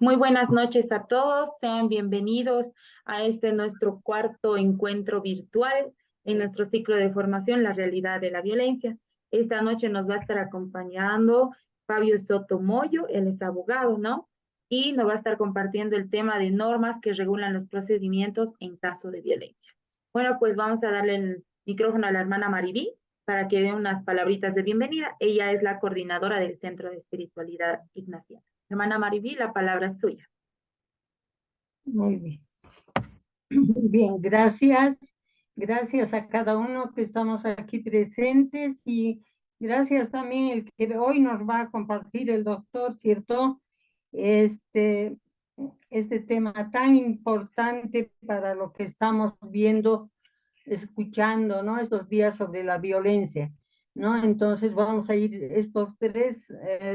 Muy buenas noches a todos, sean bienvenidos a este nuestro cuarto encuentro virtual en nuestro ciclo de formación, La realidad de la violencia. Esta noche nos va a estar acompañando Fabio Sotomoyo, él es abogado, ¿no? Y nos va a estar compartiendo el tema de normas que regulan los procedimientos en caso de violencia. Bueno, pues vamos a darle el micrófono a la hermana Maribí para que dé unas palabritas de bienvenida. Ella es la coordinadora del Centro de Espiritualidad Ignaciana. Hermana Maribí, la palabra es suya. Muy bien. Muy bien, gracias. Gracias a cada uno que estamos aquí presentes y gracias también el que hoy nos va a compartir el doctor, ¿cierto? Este tema tan importante para lo que estamos viendo, escuchando, ¿no? Estos días sobre la violencia, ¿no? Entonces vamos a ir, estos tres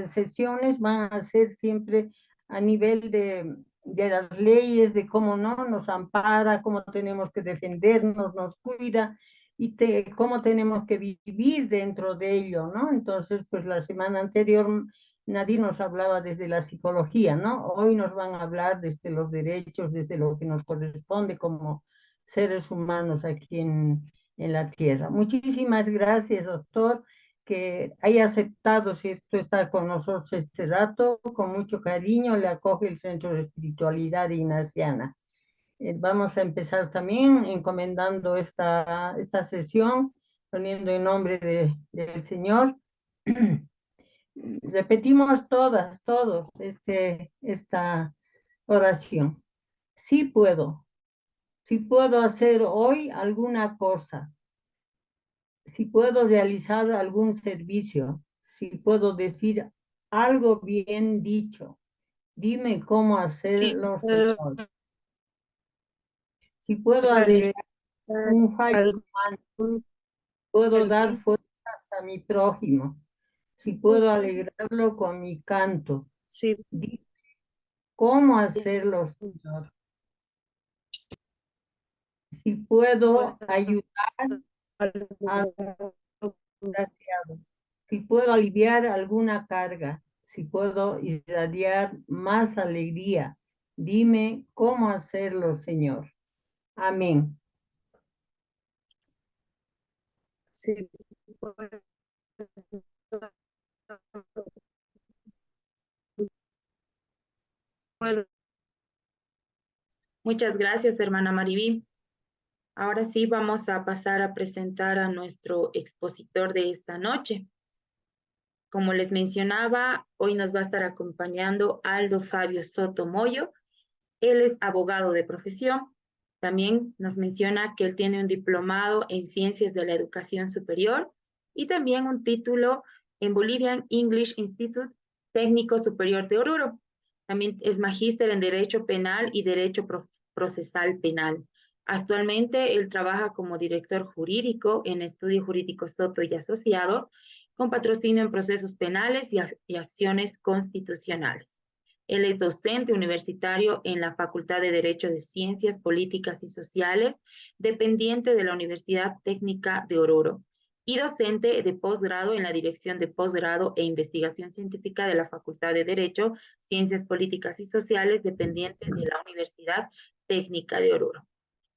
sesiones van a ser siempre a nivel de las leyes, de cómo no nos ampara, cómo tenemos que defendernos, nos cuida y cómo tenemos que vivir dentro de ello, ¿no? Entonces, pues la semana anterior nadie nos hablaba desde la psicología, ¿no? Hoy nos van a hablar desde los derechos, desde lo que nos corresponde como seres humanos aquí en la tierra. Muchísimas gracias, doctor, que haya aceptado, ¿cierto?, estar con nosotros este rato. Con mucho cariño le acoge el Centro de Espiritualidad Ignaciana. Vamos a empezar también encomendando esta sesión, poniendo en nombre del Señor. Repetimos todos, esta oración. Sí puedo. Si puedo hacer hoy alguna cosa, si puedo realizar algún servicio, si puedo decir algo bien dicho, dime cómo Sí, hacerlo, puedo Señor. Si puedo realizar arreglar un fallo algún humano, puedo dar servicio. fuerzas a mi prójimo, si puedo alegrarlo con mi canto, Sí, dime cómo hacerlo, Señor. Si puedo ayudar a desgraciado, si puedo aliviar alguna carga, si puedo irradiar más alegría, dime cómo hacerlo, Señor. Amén. sí, puedo. Muchas gracias, hermana Maribí. Ahora sí vamos a pasar a presentar a nuestro expositor de esta noche. Como les mencionaba, hoy nos va a estar acompañando Aldo Fabio Sotomoyo. Él es abogado de profesión. También nos menciona que él tiene un diplomado en Ciencias de la Educación Superior y también un título en Bolivian English Institute Técnico Superior de Oruro. También es magíster en Derecho Penal y Derecho Procesal Penal. Actualmente él trabaja como director jurídico en Estudio Jurídico Soto y Asociados, con patrocinio en procesos penales y acciones constitucionales. Él es docente universitario en la Facultad de Derecho de Ciencias Políticas y Sociales, dependiente de la Universidad Técnica de Oruro, y docente de posgrado en la Dirección de Posgrado e Investigación Científica de la Facultad de Derecho, Ciencias Políticas y Sociales, dependiente de la Universidad Técnica de Oruro.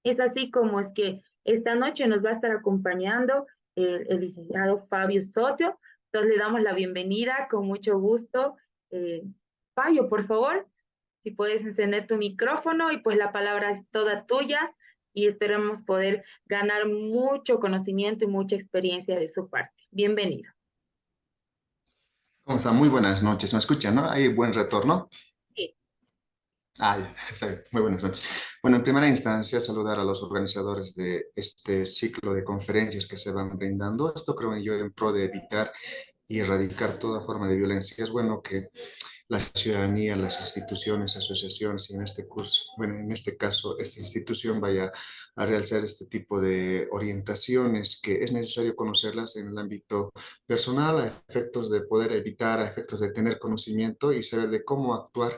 Es así como es que esta noche nos va a estar acompañando el licenciado Fabio Soto. Entonces le damos la bienvenida con mucho gusto. Fabio, por favor, si puedes encender tu micrófono y pues la palabra es toda tuya y esperamos poder ganar mucho conocimiento y mucha experiencia de su parte. Bienvenido. ¿Cómo están? Muy buenas noches. ¿Me escuchan, no? ¿Hay buen retorno? Sí. Ah, ya, está bien. Muy buenas noches. Bueno, en primera instancia, saludar a los organizadores de este ciclo de conferencias que se van brindando. Esto creo yo en pro de evitar y erradicar toda forma de violencia. Es bueno que la ciudadanía, las instituciones, asociaciones, y en este curso, bueno, en este caso, esta institución vaya a realizar este tipo de orientaciones que es necesario conocerlas en el ámbito personal, a efectos de poder evitar, a efectos de tener conocimiento y saber de cómo actuar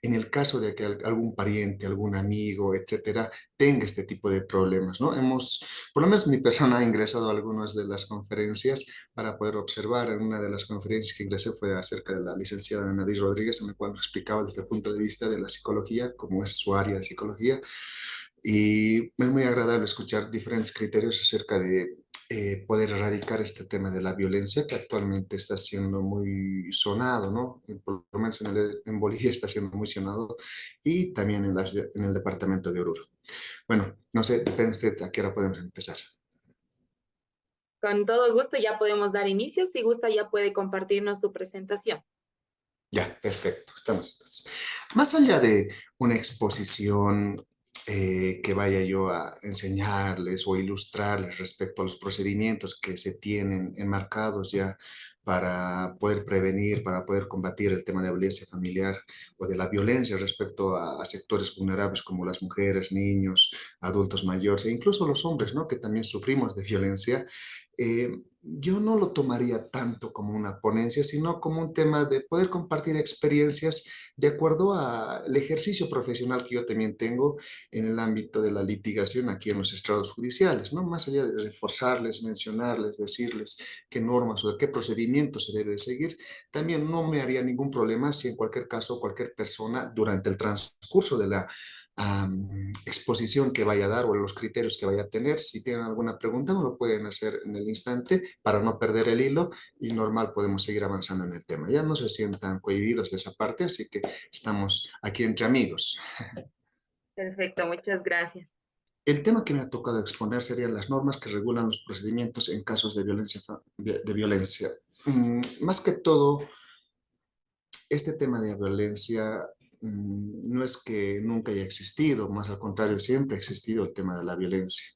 en el caso de que algún pariente, algún amigo, etcétera, tenga este tipo de problemas, ¿no? Por lo menos mi persona ha ingresado a algunas de las conferencias para poder observar. En una de las conferencias que ingresé fue acerca de la licenciada Nadir Rodríguez, Rodríguez, en el cual nos explicaba desde el punto de vista de la psicología, cómo es su área de psicología. Y es muy agradable escuchar diferentes criterios acerca de poder erradicar este tema de la violencia que actualmente está siendo muy sonado, ¿no? Por lo menos en Bolivia está siendo muy sonado y también en el departamento de Oruro. Bueno, no sé, depende de ustedes a qué hora podemos empezar. Con todo gusto ya podemos dar inicio. Si gusta, ya puede compartirnos su presentación. Ya, perfecto, estamos entonces. Más allá de una exposición que vaya yo a enseñarles o ilustrarles respecto a los procedimientos que se tienen enmarcados ya para poder prevenir, para poder combatir el tema de la violencia familiar o de la violencia respecto a sectores vulnerables como las mujeres, niños, adultos mayores e incluso los hombres, ¿no? Que también sufrimos de violencia. Yo no lo tomaría tanto como una ponencia, sino como un tema de poder compartir experiencias de acuerdo al ejercicio profesional que yo también tengo en el ámbito de la litigación aquí en los estrados judiciales, ¿no? Más allá de reforzarles, mencionarles, decirles qué normas o de qué procedimientos se debe de seguir, también no me haría ningún problema si en cualquier caso cualquier persona durante el transcurso de la exposición que vaya a dar o los criterios que vaya a tener. Si tienen alguna pregunta, me lo pueden hacer en el instante para no perder el hilo y normal podemos seguir avanzando en el tema. Ya no se sientan cohibidos de esa parte, así que estamos aquí entre amigos. Perfecto, muchas gracias. El tema que me ha tocado exponer serían las normas que regulan los procedimientos en casos de violencia. Más que todo, este tema de violencia no es que nunca haya existido, más al contrario, siempre ha existido el tema de la violencia.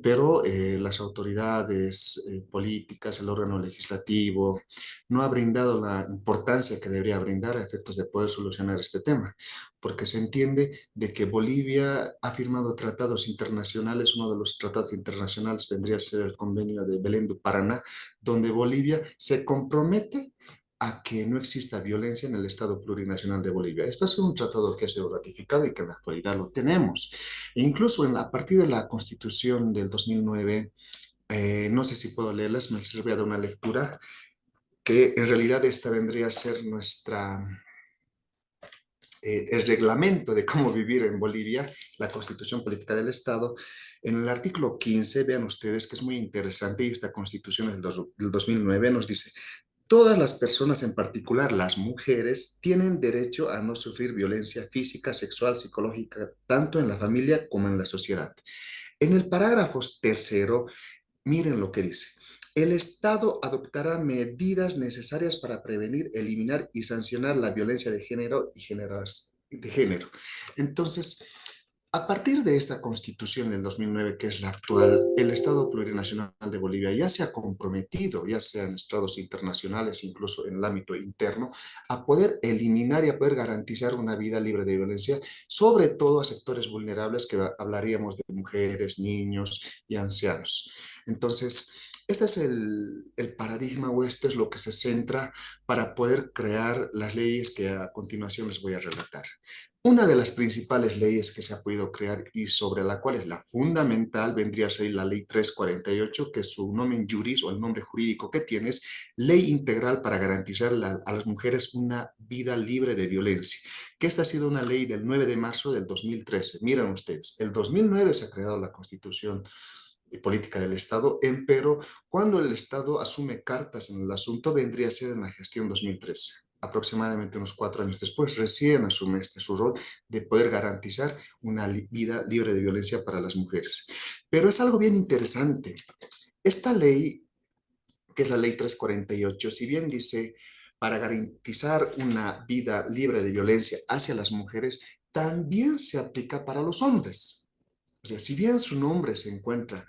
Pero las autoridades políticas, el órgano legislativo, no ha brindado la importancia que debería brindar a efectos de poder solucionar este tema, porque se entiende de que Bolivia ha firmado tratados internacionales. Uno de los tratados internacionales vendría a ser el convenio de Belém do Paraná, donde Bolivia se compromete a que no exista violencia en el Estado plurinacional de Bolivia. Esto es un tratado que ha sido ratificado y que en la actualidad lo tenemos. E incluso a partir de la Constitución del 2009, no sé si puedo leerlas, me les voy a dar una lectura, que en realidad esta vendría a ser el reglamento de cómo vivir en Bolivia, la Constitución Política del Estado. En el artículo 15, vean ustedes que es muy interesante, y esta Constitución del 2009 nos dice: todas las personas, en particular las mujeres, tienen derecho a no sufrir violencia física, sexual, psicológica, tanto en la familia como en la sociedad. En el parágrafo tercero, miren lo que dice: el Estado adoptará medidas necesarias para prevenir, eliminar y sancionar la violencia de género y de género. Entonces, a partir de esta Constitución del 2009, que es la actual, el Estado Plurinacional de Bolivia ya se ha comprometido, ya sea en estados internacionales, incluso en el ámbito interno, a poder eliminar y a poder garantizar una vida libre de violencia, sobre todo a sectores vulnerables, que hablaríamos de mujeres, niños y ancianos. Entonces, este es el paradigma, o este es lo que se centra para poder crear las leyes que a continuación les voy a relatar. Una de las principales leyes que se ha podido crear y sobre la cual es la fundamental vendría a ser la Ley 348, que su nomen juris, o el nombre jurídico que tiene, es Ley Integral para garantizar a las mujeres una vida libre de violencia, que esta ha sido una ley del 9 de marzo del 2013. Miren ustedes, el 2009 se ha creado la Constitución Política del Estado, pero cuando el Estado asume cartas en el asunto vendría a ser en la gestión 2013. Aproximadamente unos 4 años después, recién asume su rol de poder garantizar una vida libre de violencia para las mujeres. Pero es algo bien interesante. Esta ley, que es la Ley 348, si bien dice para garantizar una vida libre de violencia hacia las mujeres, también se aplica para los hombres. O sea, si bien su nombre se encuentra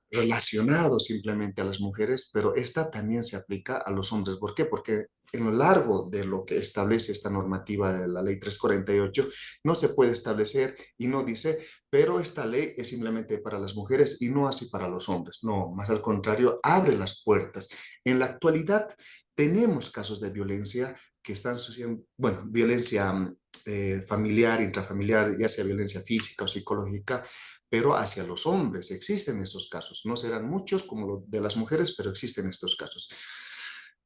relacionado simplemente a las mujeres, pero esta también se aplica a los hombres. ¿Por qué? Porque en lo largo de lo que establece esta normativa de la Ley 348, no se puede establecer y no dice, pero esta ley es simplemente para las mujeres y no así para los hombres. No, más al contrario, abre las puertas. En la actualidad tenemos casos de violencia que están sucediendo, bueno, violencia familiar, intrafamiliar, ya sea violencia física o psicológica, pero hacia los hombres. Existen esos casos. No serán muchos como los de las mujeres, pero existen estos casos.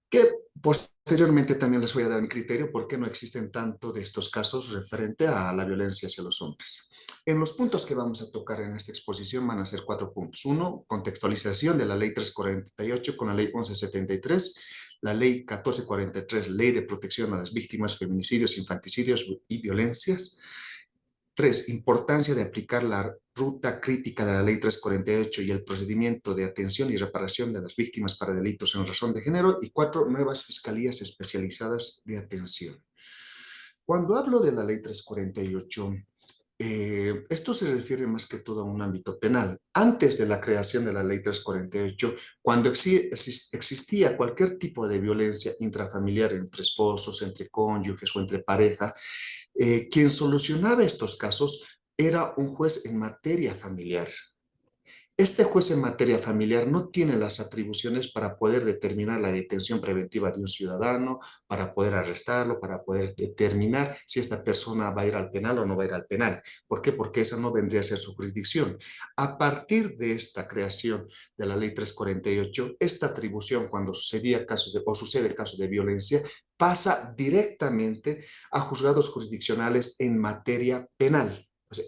¿Qué Posteriormente también les voy a dar mi criterio por qué no existen tanto de estos casos referente a la violencia hacia los hombres. En los puntos que vamos a tocar en esta exposición van a ser 4 puntos. Uno, contextualización de la Ley 348 con la Ley 1173, la Ley 1443, Ley de Protección a las Víctimas, Feminicidios, Infanticidios y Violencias. 3, importancia de aplicar la ruta crítica de la Ley 348 y el procedimiento de atención y reparación de las víctimas para delitos en razón de género. Y 4, nuevas fiscalías especializadas de atención. Cuando hablo de la Ley 348, esto se refiere más que todo a un ámbito penal. Antes de la creación de la Ley 348, cuando existía cualquier tipo de violencia intrafamiliar entre esposos, entre cónyuges o entre pareja, quien solucionaba estos casos era un juez en materia familiar. Este juez en materia familiar no tiene las atribuciones para poder determinar la detención preventiva de un ciudadano, para poder arrestarlo, para poder determinar si esta persona va a ir al penal o no va a ir al penal. ¿Por qué? Porque esa no vendría a ser su jurisdicción. A partir de esta creación de la Ley 348, esta atribución, cuando sucede caso de violencia, pasa directamente a juzgados jurisdiccionales en materia penal. O sea,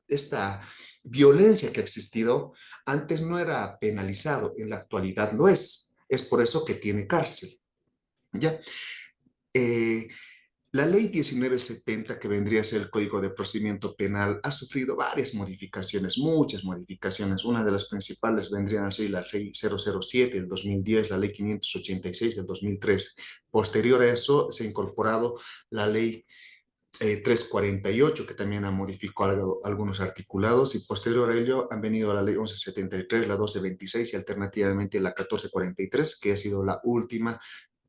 esta violencia que ha existido antes no era penalizado, en la actualidad lo es. Es por eso que tiene cárcel. ¿Ya? La ley 1970, que vendría a ser el Código de Procedimiento Penal, ha sufrido varias modificaciones, muchas modificaciones. Una de las principales vendrían a ser la ley 007 del 2010, la ley 586 del 2013. Posterior a eso se ha incorporado la ley 348, que también ha modificado algunos articulados, y posterior a ello han venido la ley 1173, la 1226 y alternativamente la 1443, que ha sido la última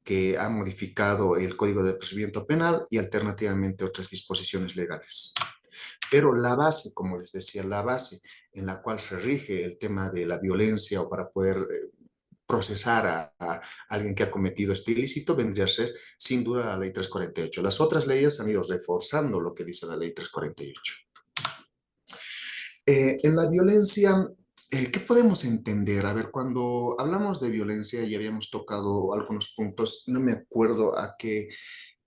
que ha modificado el Código de Procedimiento Penal y alternativamente otras disposiciones legales. Pero la base, como les decía, la base en la cual se rige el tema de la violencia o para poder procesar a alguien que ha cometido este ilícito vendría a ser sin duda la ley 348. Las otras leyes han ido reforzando lo que dice la ley 348. En la violencia, ¿qué podemos entender? A ver, cuando hablamos de violencia y habíamos tocado algunos puntos, no me acuerdo a qué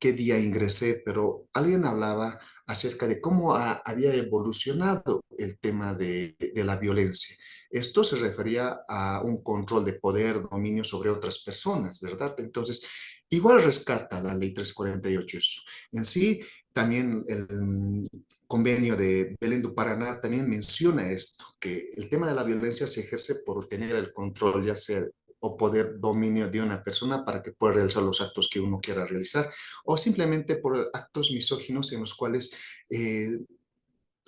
día ingresé, pero alguien hablaba acerca de cómo había evolucionado el tema de la violencia. Esto se refería a un control de poder, dominio sobre otras personas, ¿verdad? Entonces, igual rescata la ley 348 eso. En sí, también el convenio de Belén do Paraná también menciona esto, que el tema de la violencia se ejerce por tener el control, ya sea o poder dominio de una persona para que pueda realizar los actos que uno quiera realizar, o simplemente por actos misóginos en los cuales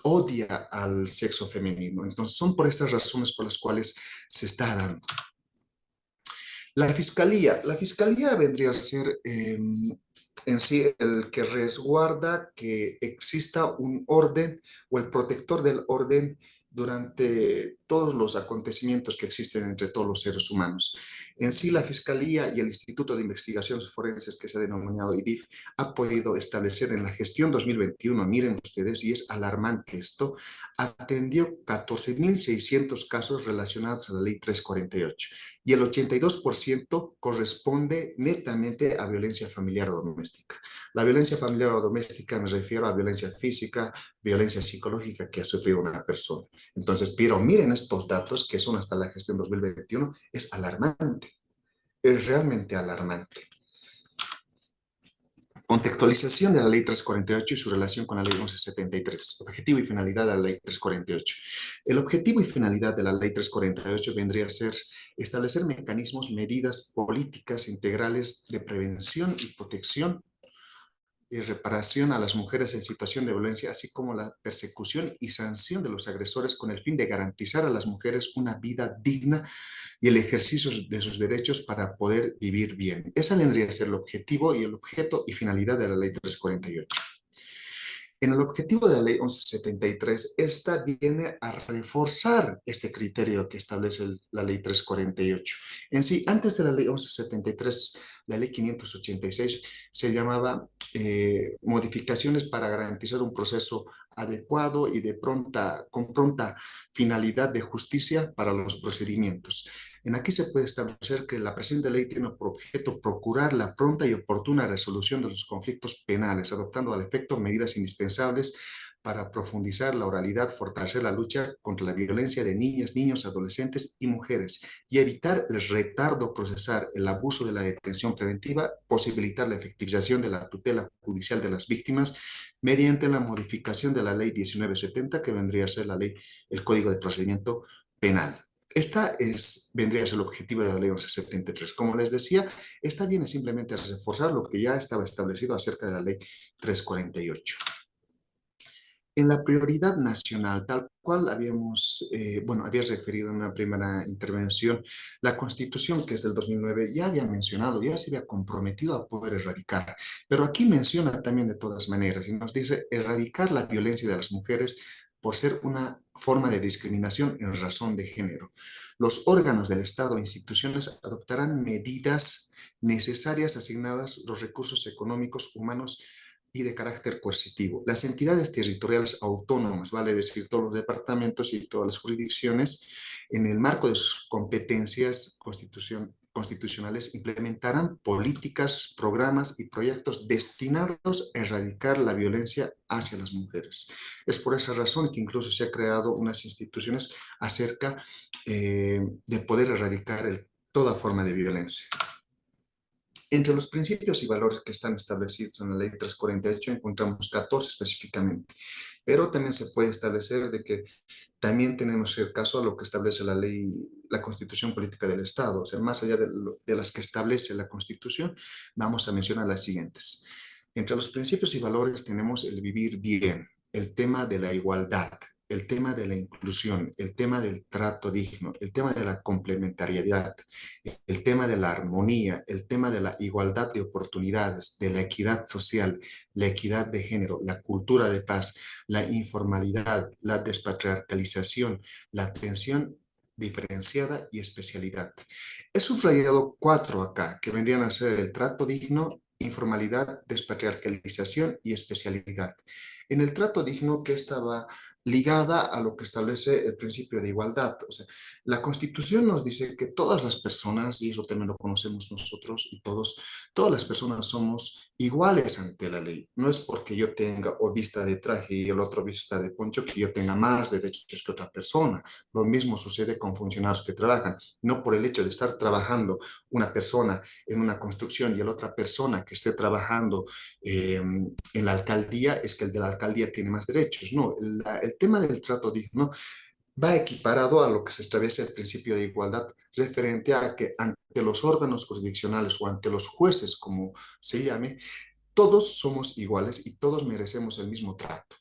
odia al sexo femenino. Entonces, son por estas razones por las cuales se está dando. La fiscalía vendría a ser en sí el que resguarda que exista un orden o el protector del orden durante todos los acontecimientos que existen entre todos los seres humanos. En sí, la Fiscalía y el Instituto de Investigaciones Forenses, que se ha denominado IDIF, ha podido establecer en la gestión 2021, miren ustedes, y es alarmante esto, atendió 14.600 casos relacionados a la ley 348 y el 82% corresponde netamente a violencia familiar o doméstica. La violencia familiar o doméstica me refiero a violencia física, violencia psicológica que ha sufrido una persona. Entonces, pero miren estos datos que son hasta la gestión 2021, es alarmante, es realmente alarmante. Contextualización de la ley 348 y su relación con la ley 1173. Objetivo y finalidad de la ley 348. El objetivo y finalidad de la ley 348 vendría a ser establecer mecanismos, medidas políticas integrales de prevención y protección y reparación a las mujeres en situación de violencia, así como la persecución y sanción de los agresores con el fin de garantizar a las mujeres una vida digna y el ejercicio de sus derechos para poder vivir bien. Ese vendría a ser el objetivo y el objeto y finalidad de la ley 348. En el objetivo de la ley 1173, esta viene a reforzar este criterio que establece la ley 348. En sí, antes de la ley 1173, la ley 586 se llamaba modificaciones para garantizar un proceso adecuado y con pronta finalidad de justicia para los procedimientos. En aquí se puede establecer que la presente ley tiene por objeto procurar la pronta y oportuna resolución de los conflictos penales, adoptando al efecto medidas indispensables para profundizar la oralidad, fortalecer la lucha contra la violencia de niñas, niños, adolescentes y mujeres y evitar el retardo procesar, el abuso de la detención preventiva, posibilitar la efectivización de la tutela judicial de las víctimas mediante la modificación de la ley 1970, que vendría a ser la ley, el Código de Procedimiento Penal. Vendría a ser el objetivo de la ley 1173. Como les decía, esta viene simplemente a reforzar lo que ya estaba establecido acerca de la ley 348. En la prioridad nacional, tal cual había referido en una primera intervención, la Constitución, que es del 2009, ya había mencionado, ya se había comprometido a poder erradicar, pero aquí menciona también de todas maneras, y nos dice erradicar la violencia de las mujeres por ser una forma de discriminación en razón de género. Los órganos del Estado e instituciones adoptarán medidas necesarias asignadas los recursos económicos, humanos y de carácter coercitivo. Las entidades territoriales autónomas, vale decir todos los departamentos y todas las jurisdicciones, en el marco de sus competencias constitucionales, implementarán políticas, programas y proyectos destinados a erradicar la violencia hacia las mujeres. Es por esa razón que incluso se ha creado unas instituciones acerca de poder erradicar toda forma de violencia. Entre los principios y valores que están establecidos en la ley 348 encontramos 14 específicamente, pero también se puede establecer de que también tenemos el caso a lo que establece la ley, la Constitución Política del Estado, o sea, más allá de las que establece la Constitución, vamos a mencionar las siguientes. Entre los principios y valores tenemos el vivir bien, el tema de la igualdad, el tema de la inclusión, el tema del trato digno, el tema de la complementariedad, el tema de la armonía, el tema de la igualdad de oportunidades, de la equidad social, la equidad de género, la cultura de paz, la informalidad, la despatriarcalización, la atención diferenciada y especialidad. He subrayado 4 acá, que vendrían a ser el trato digno, informalidad, despatriarcalización y especialidad. En el trato digno, que estaba ligada a lo que establece el principio de igualdad. O sea, la Constitución nos dice que todas las personas, y eso también lo conocemos nosotros y todas las personas somos iguales ante la ley. No es porque yo tenga o vista de traje y el otro vista de poncho que yo tenga más derechos que otra persona. Lo mismo sucede con funcionarios que trabajan. No por el hecho de estar trabajando una persona en una construcción y la otra persona que esté trabajando en la alcaldía es que el de la alcaldía tiene más derechos. No, el tema del trato digno va equiparado a lo que se establece el principio de igualdad referente a que ante los órganos jurisdiccionales o ante los jueces, como se llame, todos somos iguales y todos merecemos el mismo trato.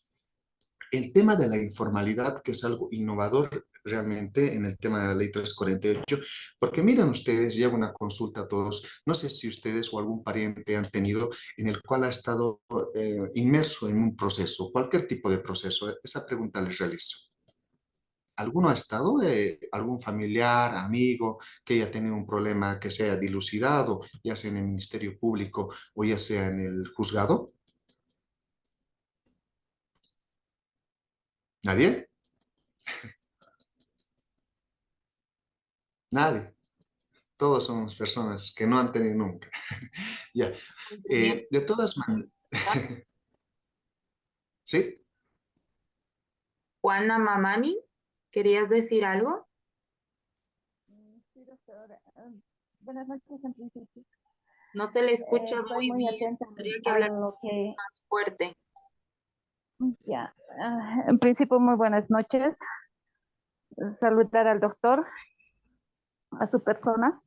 El tema de la informalidad, que es algo innovador realmente en el tema de la ley 348, porque miren ustedes, llevo una consulta a todos, no sé si ustedes o algún pariente han tenido en el cual ha estado inmerso en un proceso, cualquier tipo de proceso, esa pregunta les realizo. ¿Alguno ha estado, algún familiar, amigo, que haya tenido un problema que sea dilucidado, ya sea en el Ministerio Público o ya sea en el juzgado? ¿Nadie? Nadie. Todos somos personas que no han tenido nunca. Ya. Bien. De todas maneras, ¿sí? Juana Mamani, ¿querías decir algo? Sí, doctora. Buenas noches, en principio. No se le escucha Estoy muy muy bien. atenta Tendría que a hablar lo que más fuerte. ya. En principio, muy buenas noches. Saludar al doctor, a su persona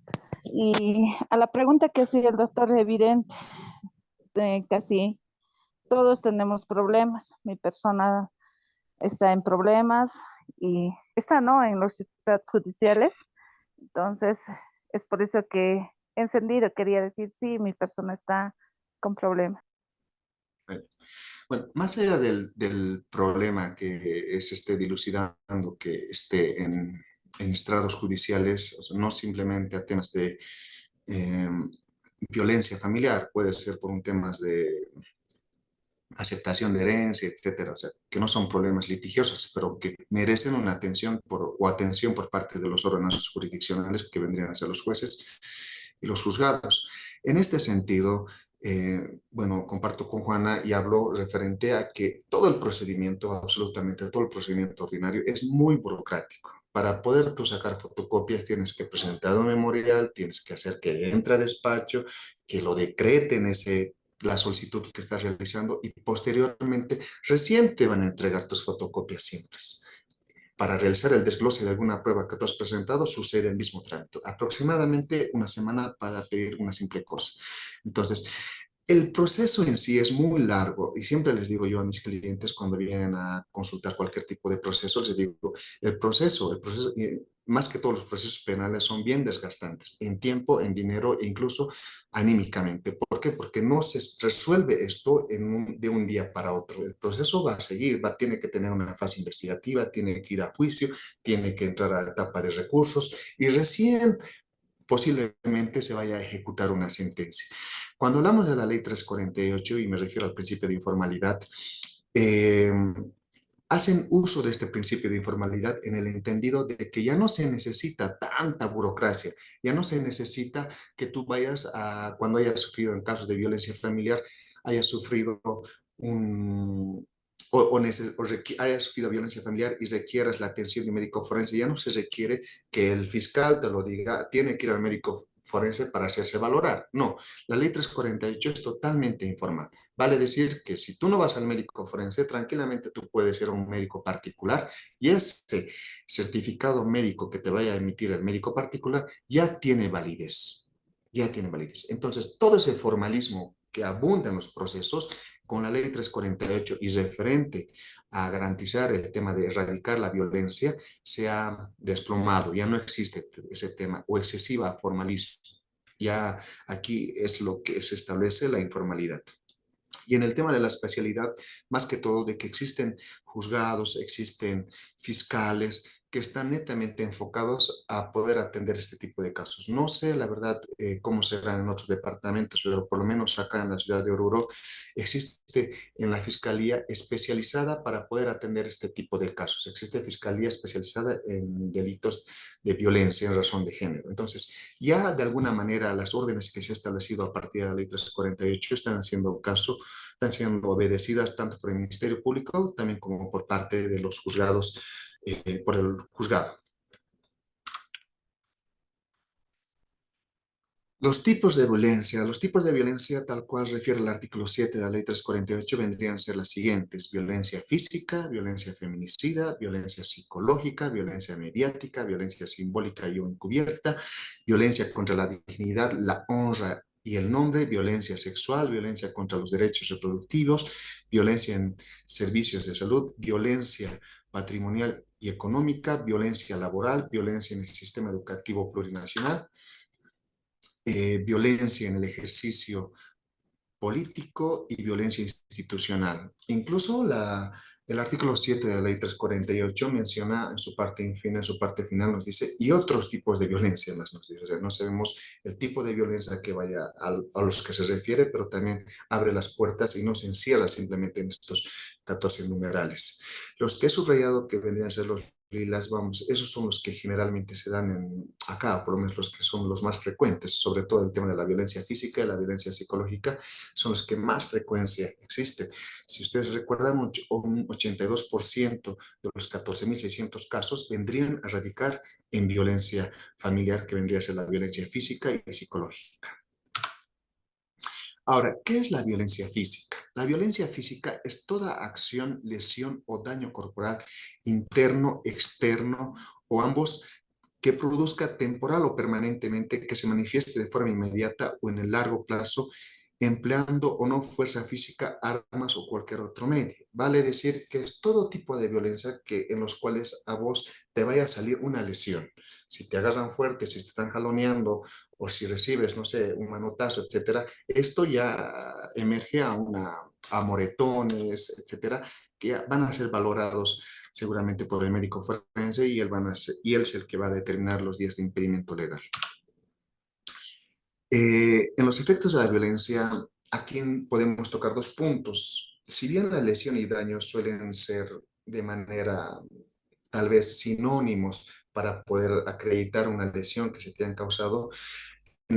y a la pregunta que hacía el doctor, evidente, casi todos tenemos problemas. Mi persona está en problemas y está, ¿no?, en los estratos judiciales. Entonces, es por eso que encendido quería decir, sí, mi persona está con problemas. Bueno, más allá del problema que se esté dilucidando, que esté en estrados judiciales, o sea, no simplemente a temas de violencia familiar, puede ser por un temas aceptación de herencia, etcétera, o sea, que no son problemas litigiosos, pero que merecen una atención o atención por parte de los órganos jurisdiccionales que vendrían a ser los jueces y los juzgados. En este sentido, bueno, comparto con Juana y hablo referente a que todo el procedimiento, absolutamente todo el procedimiento ordinario es muy burocrático. Para poder tú sacar fotocopias tienes que presentar un memorial, tienes que hacer que entre a despacho, que lo decreten la solicitud que estás realizando y posteriormente recién te van a entregar tus fotocopias simples. Para realizar el desglose de alguna prueba que tú has presentado, sucede el mismo trámite. Aproximadamente una semana para pedir una simple cosa. Entonces, el proceso en sí es muy largo y siempre les digo yo a mis clientes cuando vienen a consultar cualquier tipo de proceso, les digo, el proceso, más que todos los procesos penales son bien desgastantes en tiempo, en dinero e incluso anímicamente. ¿Por qué? Porque no se resuelve esto de un día para otro. El proceso va a seguir, tiene que tener una fase investigativa, tiene que ir a juicio, tiene que entrar a la etapa de recursos y recién posiblemente se vaya a ejecutar una sentencia. Cuando hablamos de la ley 348, y me refiero al principio de informalidad, eh, hacen uso de este principio de informalidad en el entendido de que ya no se necesita tanta burocracia, ya no se necesita que tú vayas cuando hayas sufrido en casos de violencia familiar, hayas sufrido un, haya sufrido violencia familiar y requieras la atención de un médico forense, ya no se requiere que el fiscal te lo diga, tiene que ir al médico forense para hacerse valorar. No, la ley 348 es totalmente informal. Vale decir que si tú no vas al médico forense, tranquilamente tú puedes ir a un médico particular y ese certificado médico que te vaya a emitir el médico particular ya tiene validez. Ya tiene validez. Entonces, todo ese formalismo que abunda en los procesos con la ley 348 y referente a garantizar el tema de erradicar la violencia se ha desplomado. Ya no existe ese tema o excesiva formalismo. Ya aquí es lo que se establece la informalidad. Y en el tema de la especialidad, más que todo de que existen juzgados, existen fiscales que están netamente enfocados a poder atender este tipo de casos. No sé, la verdad, cómo serán en otros departamentos, pero por lo menos acá en la ciudad de Oruro existe en la fiscalía especializada para poder atender este tipo de casos. Existe fiscalía especializada en delitos de violencia en razón de género. Entonces, ya de alguna manera las órdenes que se han establecido a partir de la ley 348 están haciendo caso, están siendo obedecidas tanto por el Ministerio Público también como por parte de los juzgados, por el juzgado. Los tipos de violencia tal cual refiere el artículo 7 de la ley 348 vendrían a ser las siguientes: violencia física, violencia feminicida, violencia psicológica, violencia mediática, violencia simbólica y o encubierta, violencia contra la dignidad, la honra y el nombre, violencia sexual, violencia contra los derechos reproductivos, violencia en servicios de salud, violencia patrimonial y económica, violencia laboral, violencia en el sistema educativo plurinacional, violencia en el ejercicio político y violencia institucional. Incluso el artículo 7 de la ley 348 menciona en su parte final nos dice, y otros tipos de violencia más nos dice. O sea, no sabemos el tipo de violencia que vaya a los que se refiere, pero también abre las puertas y no se encierra simplemente en estos 14 numerales. Los que he subrayado que vendrían a ser los lilas, vamos, esos son los que generalmente se dan acá, por lo menos los que son los más frecuentes, sobre todo el tema de la violencia física y la violencia psicológica, son los que más frecuencia existe. Si ustedes recuerdan, un 82% de los 14.600 casos vendrían a radicar en violencia familiar, que vendría a ser la violencia física y psicológica. Ahora, ¿qué es la violencia física? La violencia física es toda acción, lesión o daño corporal interno, externo o ambos que produzca temporal o permanentemente, que se manifieste de forma inmediata o en el largo plazo, empleando o no fuerza física, armas o cualquier otro medio. Vale decir que es todo tipo de violencia en los cuales a vos te vaya a salir una lesión. Si te agarran fuerte, si te están jaloneando o si recibes, no sé, un manotazo, etcétera, esto ya emerge a moretones, etcétera, que van a ser valorados seguramente por el médico forense y él es el que va a determinar los días de impedimento legal. En los efectos de la violencia, aquí podemos tocar dos puntos. si bien la lesión y daño suelen ser de manera tal vez sinónimos para poder acreditar una lesión que se te han causado,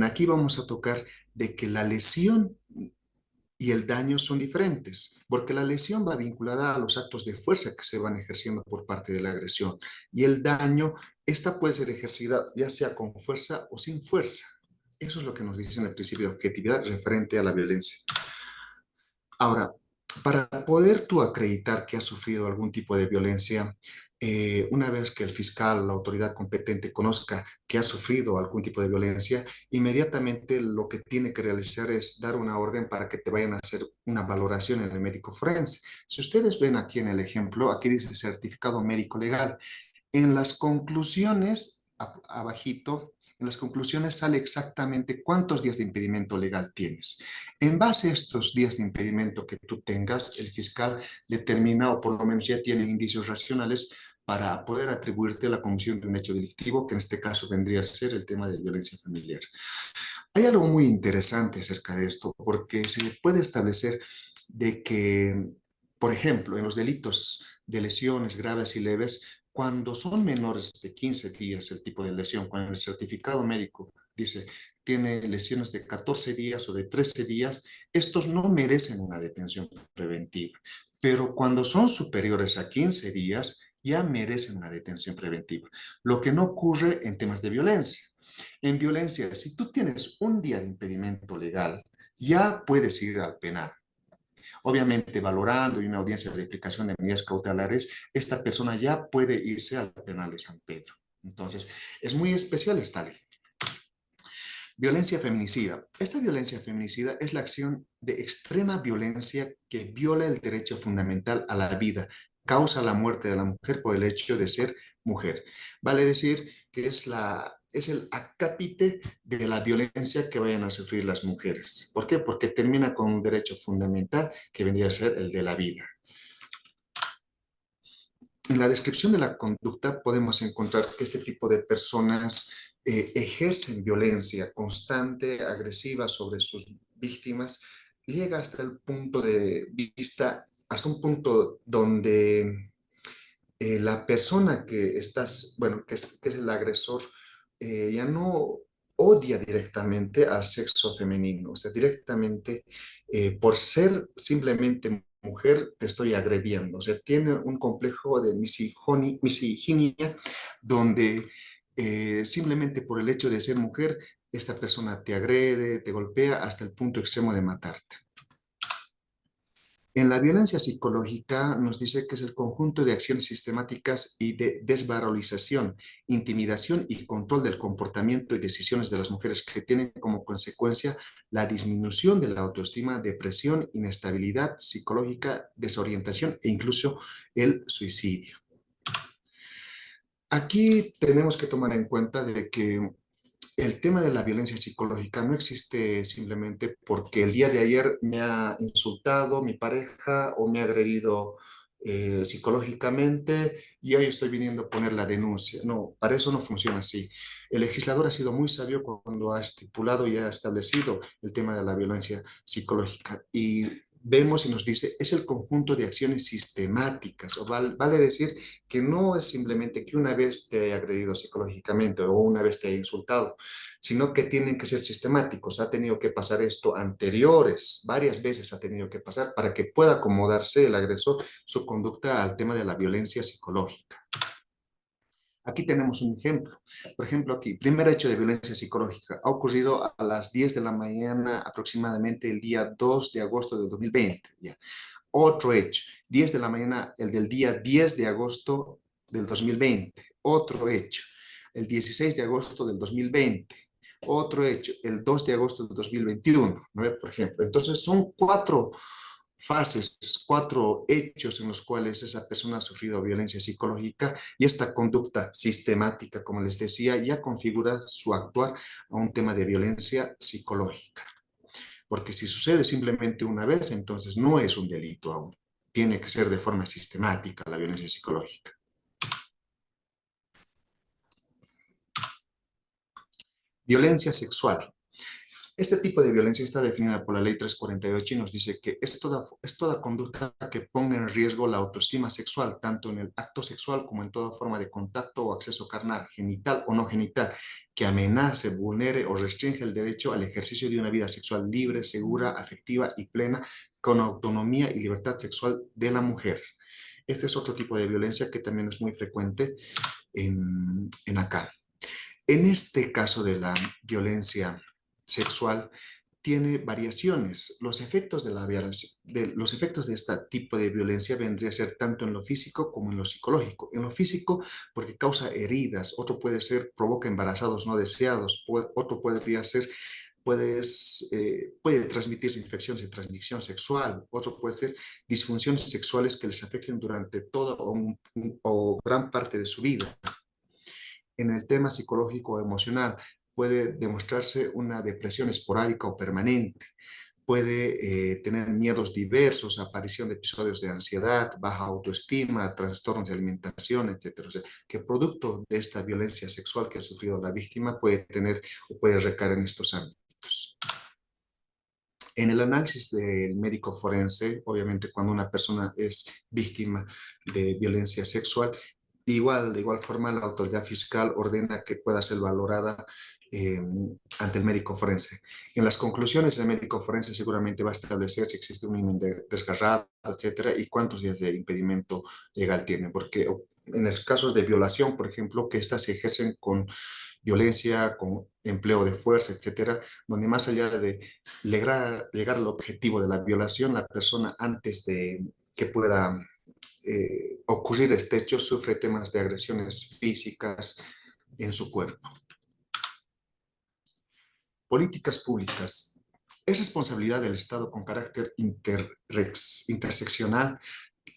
aquí vamos a tocar de que la lesión y el daño son diferentes, porque la lesión va vinculada a los actos de fuerza que se van ejerciendo por parte de la agresión, y el daño, esta puede ser ejercida ya sea con fuerza o sin fuerza. Eso es lo que nos dice en el principio de objetividad referente a la violencia. Ahora, para poder tú acreditar que has sufrido algún tipo de violencia, una vez que el fiscal, la autoridad competente conozca que has sufrido algún tipo de violencia, inmediatamente lo que tiene que realizar es dar una orden para que te vayan a hacer una valoración en el médico forense. Si ustedes ven aquí en el ejemplo, aquí dice certificado médico legal. En las conclusiones, abajito, en las conclusiones sale exactamente cuántos días de impedimento legal tienes. En base a estos días de impedimento que tú tengas, el fiscal determina, o por lo menos ya tiene indicios racionales para poder atribuirte la comisión de un hecho delictivo, que en este caso vendría a ser el tema de violencia familiar. Hay algo muy interesante acerca de esto, porque se puede establecer de que, por ejemplo, en los delitos de lesiones graves y leves, cuando son menores de 15 días el tipo de lesión, cuando el certificado médico dice tiene lesiones de 14 días o de 13 días, estos no merecen una detención preventiva. Pero cuando son superiores a 15 días, ya merecen una detención preventiva. Lo que no ocurre en temas de violencia. En violencia, si tú tienes un día de impedimento legal, ya puedes ir al penal. Obviamente, valorando y una audiencia de aplicación de medidas cautelares, esta persona ya puede irse al penal de San Pedro. Entonces, es muy especial esta ley. Violencia feminicida. Esta violencia feminicida es la acción de extrema violencia que viola el derecho fundamental a la vida, causa la muerte de la mujer por el hecho de ser mujer. Vale decir que es el acápite de la violencia que vayan a sufrir las mujeres. ¿Por qué? Porque termina con un derecho fundamental que vendría a ser el de la vida. En la descripción de la conducta podemos encontrar que este tipo de personas ejercen violencia constante, agresiva sobre sus víctimas, llega hasta el punto de vista, hasta un punto donde la persona que estás, bueno, que es el agresor, ya no odia directamente al sexo femenino, o sea, directamente por ser simplemente mujer te estoy agrediendo, o sea, tiene un complejo de misoginia donde simplemente por el hecho de ser mujer, esta persona te agrede, te golpea hasta el punto extremo de matarte. En la violencia psicológica nos dice que es el conjunto de acciones sistemáticas y de desvalorización, intimidación y control del comportamiento y decisiones de las mujeres que tienen como consecuencia la disminución de la autoestima, depresión, inestabilidad psicológica, desorientación e incluso el suicidio. Aquí tenemos que tomar en cuenta de que el tema de la violencia psicológica no existe simplemente porque el día de ayer me ha insultado mi pareja o me ha agredido psicológicamente y hoy estoy viniendo a poner la denuncia. No, para eso no funciona así. El legislador ha sido muy sabio cuando ha estipulado y ha establecido el tema de la violencia psicológica y vemos y nos dice, es el conjunto de acciones sistemáticas, o vale decir que no es simplemente que una vez te haya agredido psicológicamente o una vez te haya insultado, sino que tienen que ser sistemáticos. Ha tenido que pasar esto anteriores, varias veces ha tenido que pasar para que pueda acomodarse el agresor su conducta al tema de la violencia psicológica. Aquí tenemos un ejemplo. Por ejemplo, aquí, primer hecho de violencia psicológica. Ha ocurrido a las 10 de la mañana, aproximadamente el día 2 de agosto del 2020. Ya. Otro hecho, 10 de la mañana, el del día 10 de agosto del 2020. Otro hecho, el 16 de agosto del 2020. Otro hecho, el 2 de agosto del 2021, ¿no? Por ejemplo. Entonces, son 4 fases, 4 hechos en los cuales esa persona ha sufrido violencia psicológica y esta conducta sistemática, como les decía, ya configura su actuar a un tema de violencia psicológica. Porque si sucede simplemente una vez, entonces no es un delito aún. Tiene que ser de forma sistemática la violencia psicológica. Violencia sexual. Este tipo de violencia está definida por la Ley 348 y nos dice que es toda conducta que ponga en riesgo la autoestima sexual, tanto en el acto sexual como en toda forma de contacto o acceso carnal, genital o no genital, que amenace, vulnere o restringe el derecho al ejercicio de una vida sexual libre, segura, afectiva y plena, con autonomía y libertad sexual de la mujer. Este es otro tipo de violencia que también es muy frecuente en acá. En este caso de la violencia sexual, tiene variaciones. Los efectos los efectos de este tipo de violencia vendría a ser tanto en lo físico como en lo psicológico. En lo físico, porque causa heridas, otro puede ser, provoca embarazados no deseados, otro podría ser, puede transmitirse infecciones de transmisión sexual, otro puede ser disfunciones sexuales que les afecten durante toda o gran parte de su vida. En el tema psicológico o emocional, puede demostrarse una depresión esporádica o permanente, puede tener miedos diversos, aparición de episodios de ansiedad, baja autoestima, trastornos de alimentación, etcétera. O sea, que producto de esta violencia sexual que ha sufrido la víctima puede tener o puede recaer en estos ámbitos. En el análisis del médico forense, obviamente cuando una persona es víctima de violencia sexual, de igual forma la autoridad fiscal ordena que pueda ser valorada ante el médico forense. En las conclusiones, el médico forense seguramente va a establecer si existe un himen desgarrado, etcétera, y cuántos días de impedimento legal tiene, porque en los casos de violación, por ejemplo, que estas se ejercen con violencia, con empleo de fuerza, etcétera, donde más allá de llegar al objetivo de la violación, la persona antes de que pueda ocurrir este hecho sufre temas de agresiones físicas en su cuerpo. Políticas públicas. Es responsabilidad del Estado con carácter interseccional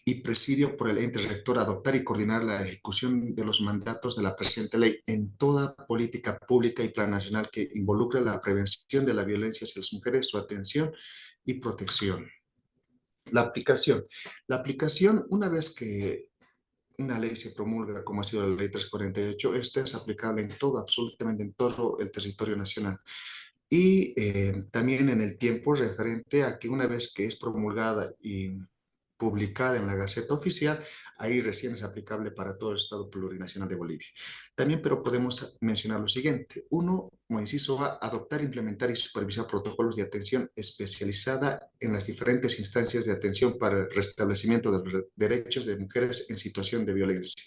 y presidio por el ente rector adoptar y coordinar la ejecución de los mandatos de la presente ley en toda política pública y plan nacional que involucre la prevención de la violencia hacia las mujeres, su atención y protección. La aplicación. La aplicación, una vez que una ley se promulga, como ha sido la ley 348, esta es aplicable en todo, absolutamente en todo el territorio nacional. Y también en el tiempo referente a que una vez que es promulgada y publicada en la Gaceta Oficial, ahí recién es aplicable para todo el Estado Plurinacional de Bolivia. También, pero podemos mencionar lo siguiente. Uno, como inciso A, adoptar, implementar y supervisar protocolos de atención especializada en las diferentes instancias de atención para el restablecimiento de los derechos de mujeres en situación de violencia.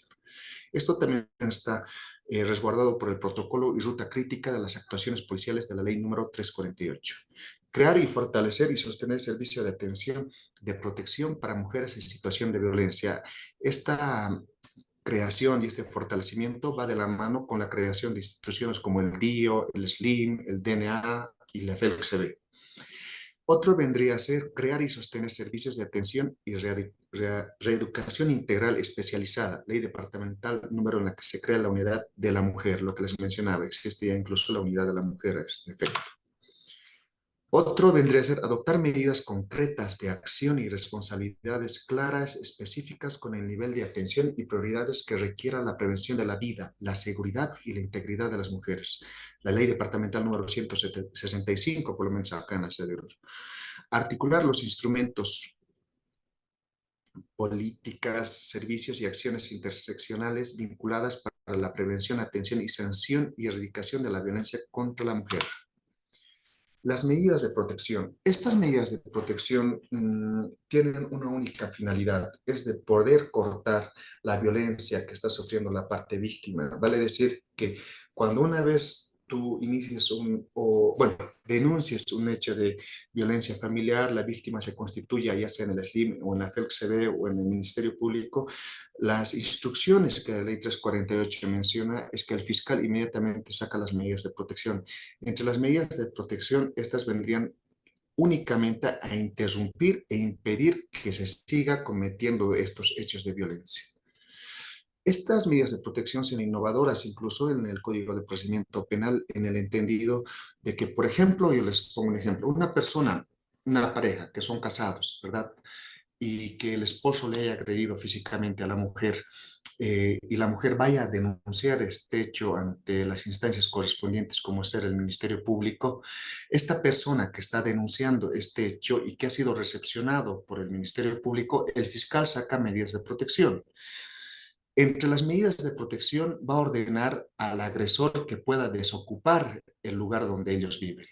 Esto también está resguardado por el protocolo y ruta crítica de las actuaciones policiales de la ley número 348. Crear y fortalecer y sostener servicio de atención de protección para mujeres en situación de violencia. Esta creación y este fortalecimiento va de la mano con la creación de instituciones como el DIO, el SLIM, el DNA y la FELCSB. Otro vendría a ser crear y sostener servicios de atención y reeducación integral especializada, ley departamental número en la que se crea la unidad de la mujer, lo que les mencionaba, existía incluso la unidad de la mujer a este efecto. Otro vendría a ser adoptar medidas concretas de acción y responsabilidades claras, específicas con el nivel de atención y prioridades que requiera la prevención de la vida, la seguridad y la integridad de las mujeres. La ley departamental número 165, por lo menos acá en la ciudad de Oruro. Articular los instrumentos, políticas, servicios y acciones interseccionales vinculadas para la prevención, atención y sanción y erradicación de la violencia contra la mujer. Las medidas de protección. Estas medidas de protección tienen una única finalidad, es de poder cortar la violencia que está sufriendo la parte víctima. Vale decir que cuando una vez tú inicies denuncies un hecho de violencia familiar, la víctima se constituya ya sea en el SLIM o en la FELCSB o en el Ministerio Público, las instrucciones que la ley 348 menciona es que el fiscal inmediatamente saca las medidas de protección. Entre las medidas de protección, estas vendrían únicamente a interrumpir e impedir que se siga cometiendo estos hechos de violencia. Estas medidas de protección son innovadoras, incluso en el Código de Procedimiento Penal, en el entendido de que, por ejemplo, yo les pongo un ejemplo, una persona, una pareja que son casados, ¿verdad?, y que el esposo le haya agredido físicamente a la mujer, y la mujer vaya a denunciar este hecho ante las instancias correspondientes, como ser el Ministerio Público, esta persona que está denunciando este hecho y que ha sido recepcionado por el Ministerio Público, el fiscal saca medidas de protección. Entre las medidas de protección va a ordenar al agresor que pueda desocupar el lugar donde ellos viven.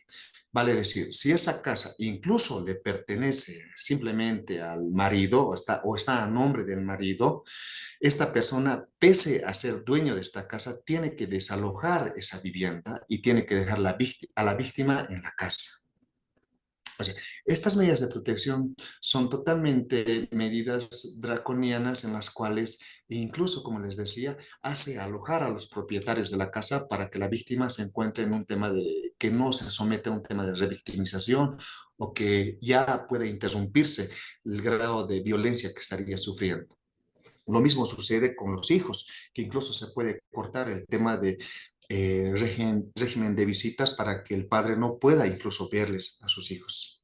Vale decir, si esa casa incluso le pertenece simplemente al marido o está a nombre del marido, esta persona, pese a ser dueño de esta casa, tiene que desalojar esa vivienda y tiene que dejar a la víctima en la casa. O sea, estas medidas de protección son totalmente medidas draconianas en las cuales, incluso como les decía, hace alojar a los propietarios de la casa para que la víctima se encuentre en un tema de que no se somete a un tema de revictimización o que ya puede interrumpirse el grado de violencia que estaría sufriendo. Lo mismo sucede con los hijos, que incluso se puede cortar el tema de régimen de visitas para que el padre no pueda incluso verles a sus hijos.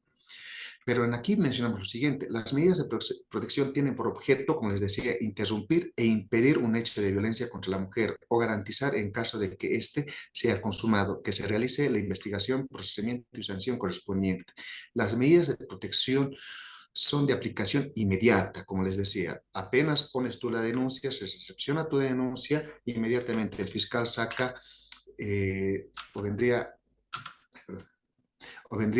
Pero en aquí mencionamos lo siguiente, las medidas de protección tienen por objeto, como les decía, interrumpir e impedir un hecho de violencia contra la mujer o garantizar en caso de que éste sea consumado, que se realice la investigación, procesamiento y sanción correspondiente. Las medidas de protección son de aplicación inmediata, como les decía. Apenas pones tú la denuncia, se recepciona tu denuncia, inmediatamente el fiscal saca o vendría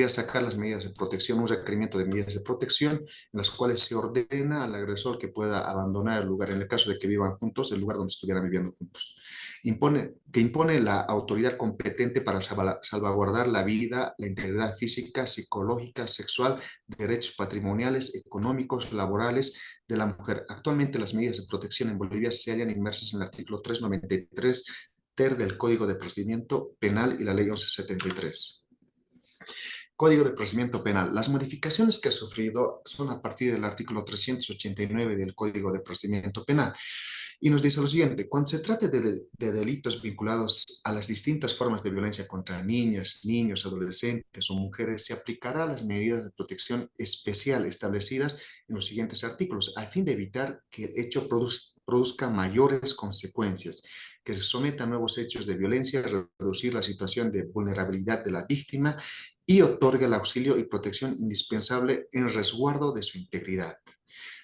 a sacar las medidas de protección, un requerimiento de medidas de protección en las cuales se ordena al agresor que pueda abandonar el lugar, en el caso de que vivan juntos, el lugar donde estuvieran viviendo juntos. Que impone la autoridad competente para salvaguardar la vida, la integridad física, psicológica, sexual, derechos patrimoniales, económicos, laborales de la mujer. Actualmente las medidas de protección en Bolivia se hallan inmersas en el artículo 393 ter del Código de Procedimiento Penal y la Ley 1173. Código de Procedimiento Penal. Las modificaciones que ha sufrido son a partir del artículo 389 del Código de Procedimiento Penal. Y nos dice lo siguiente, cuando se trate de delitos vinculados a las distintas formas de violencia contra niñas, niños, adolescentes o mujeres, se aplicará las medidas de protección especial establecidas en los siguientes artículos, a fin de evitar que el hecho produzca mayores consecuencias, que se someta a nuevos hechos de violencia, reducir la situación de vulnerabilidad de la víctima y otorga el auxilio y protección indispensable en resguardo de su integridad.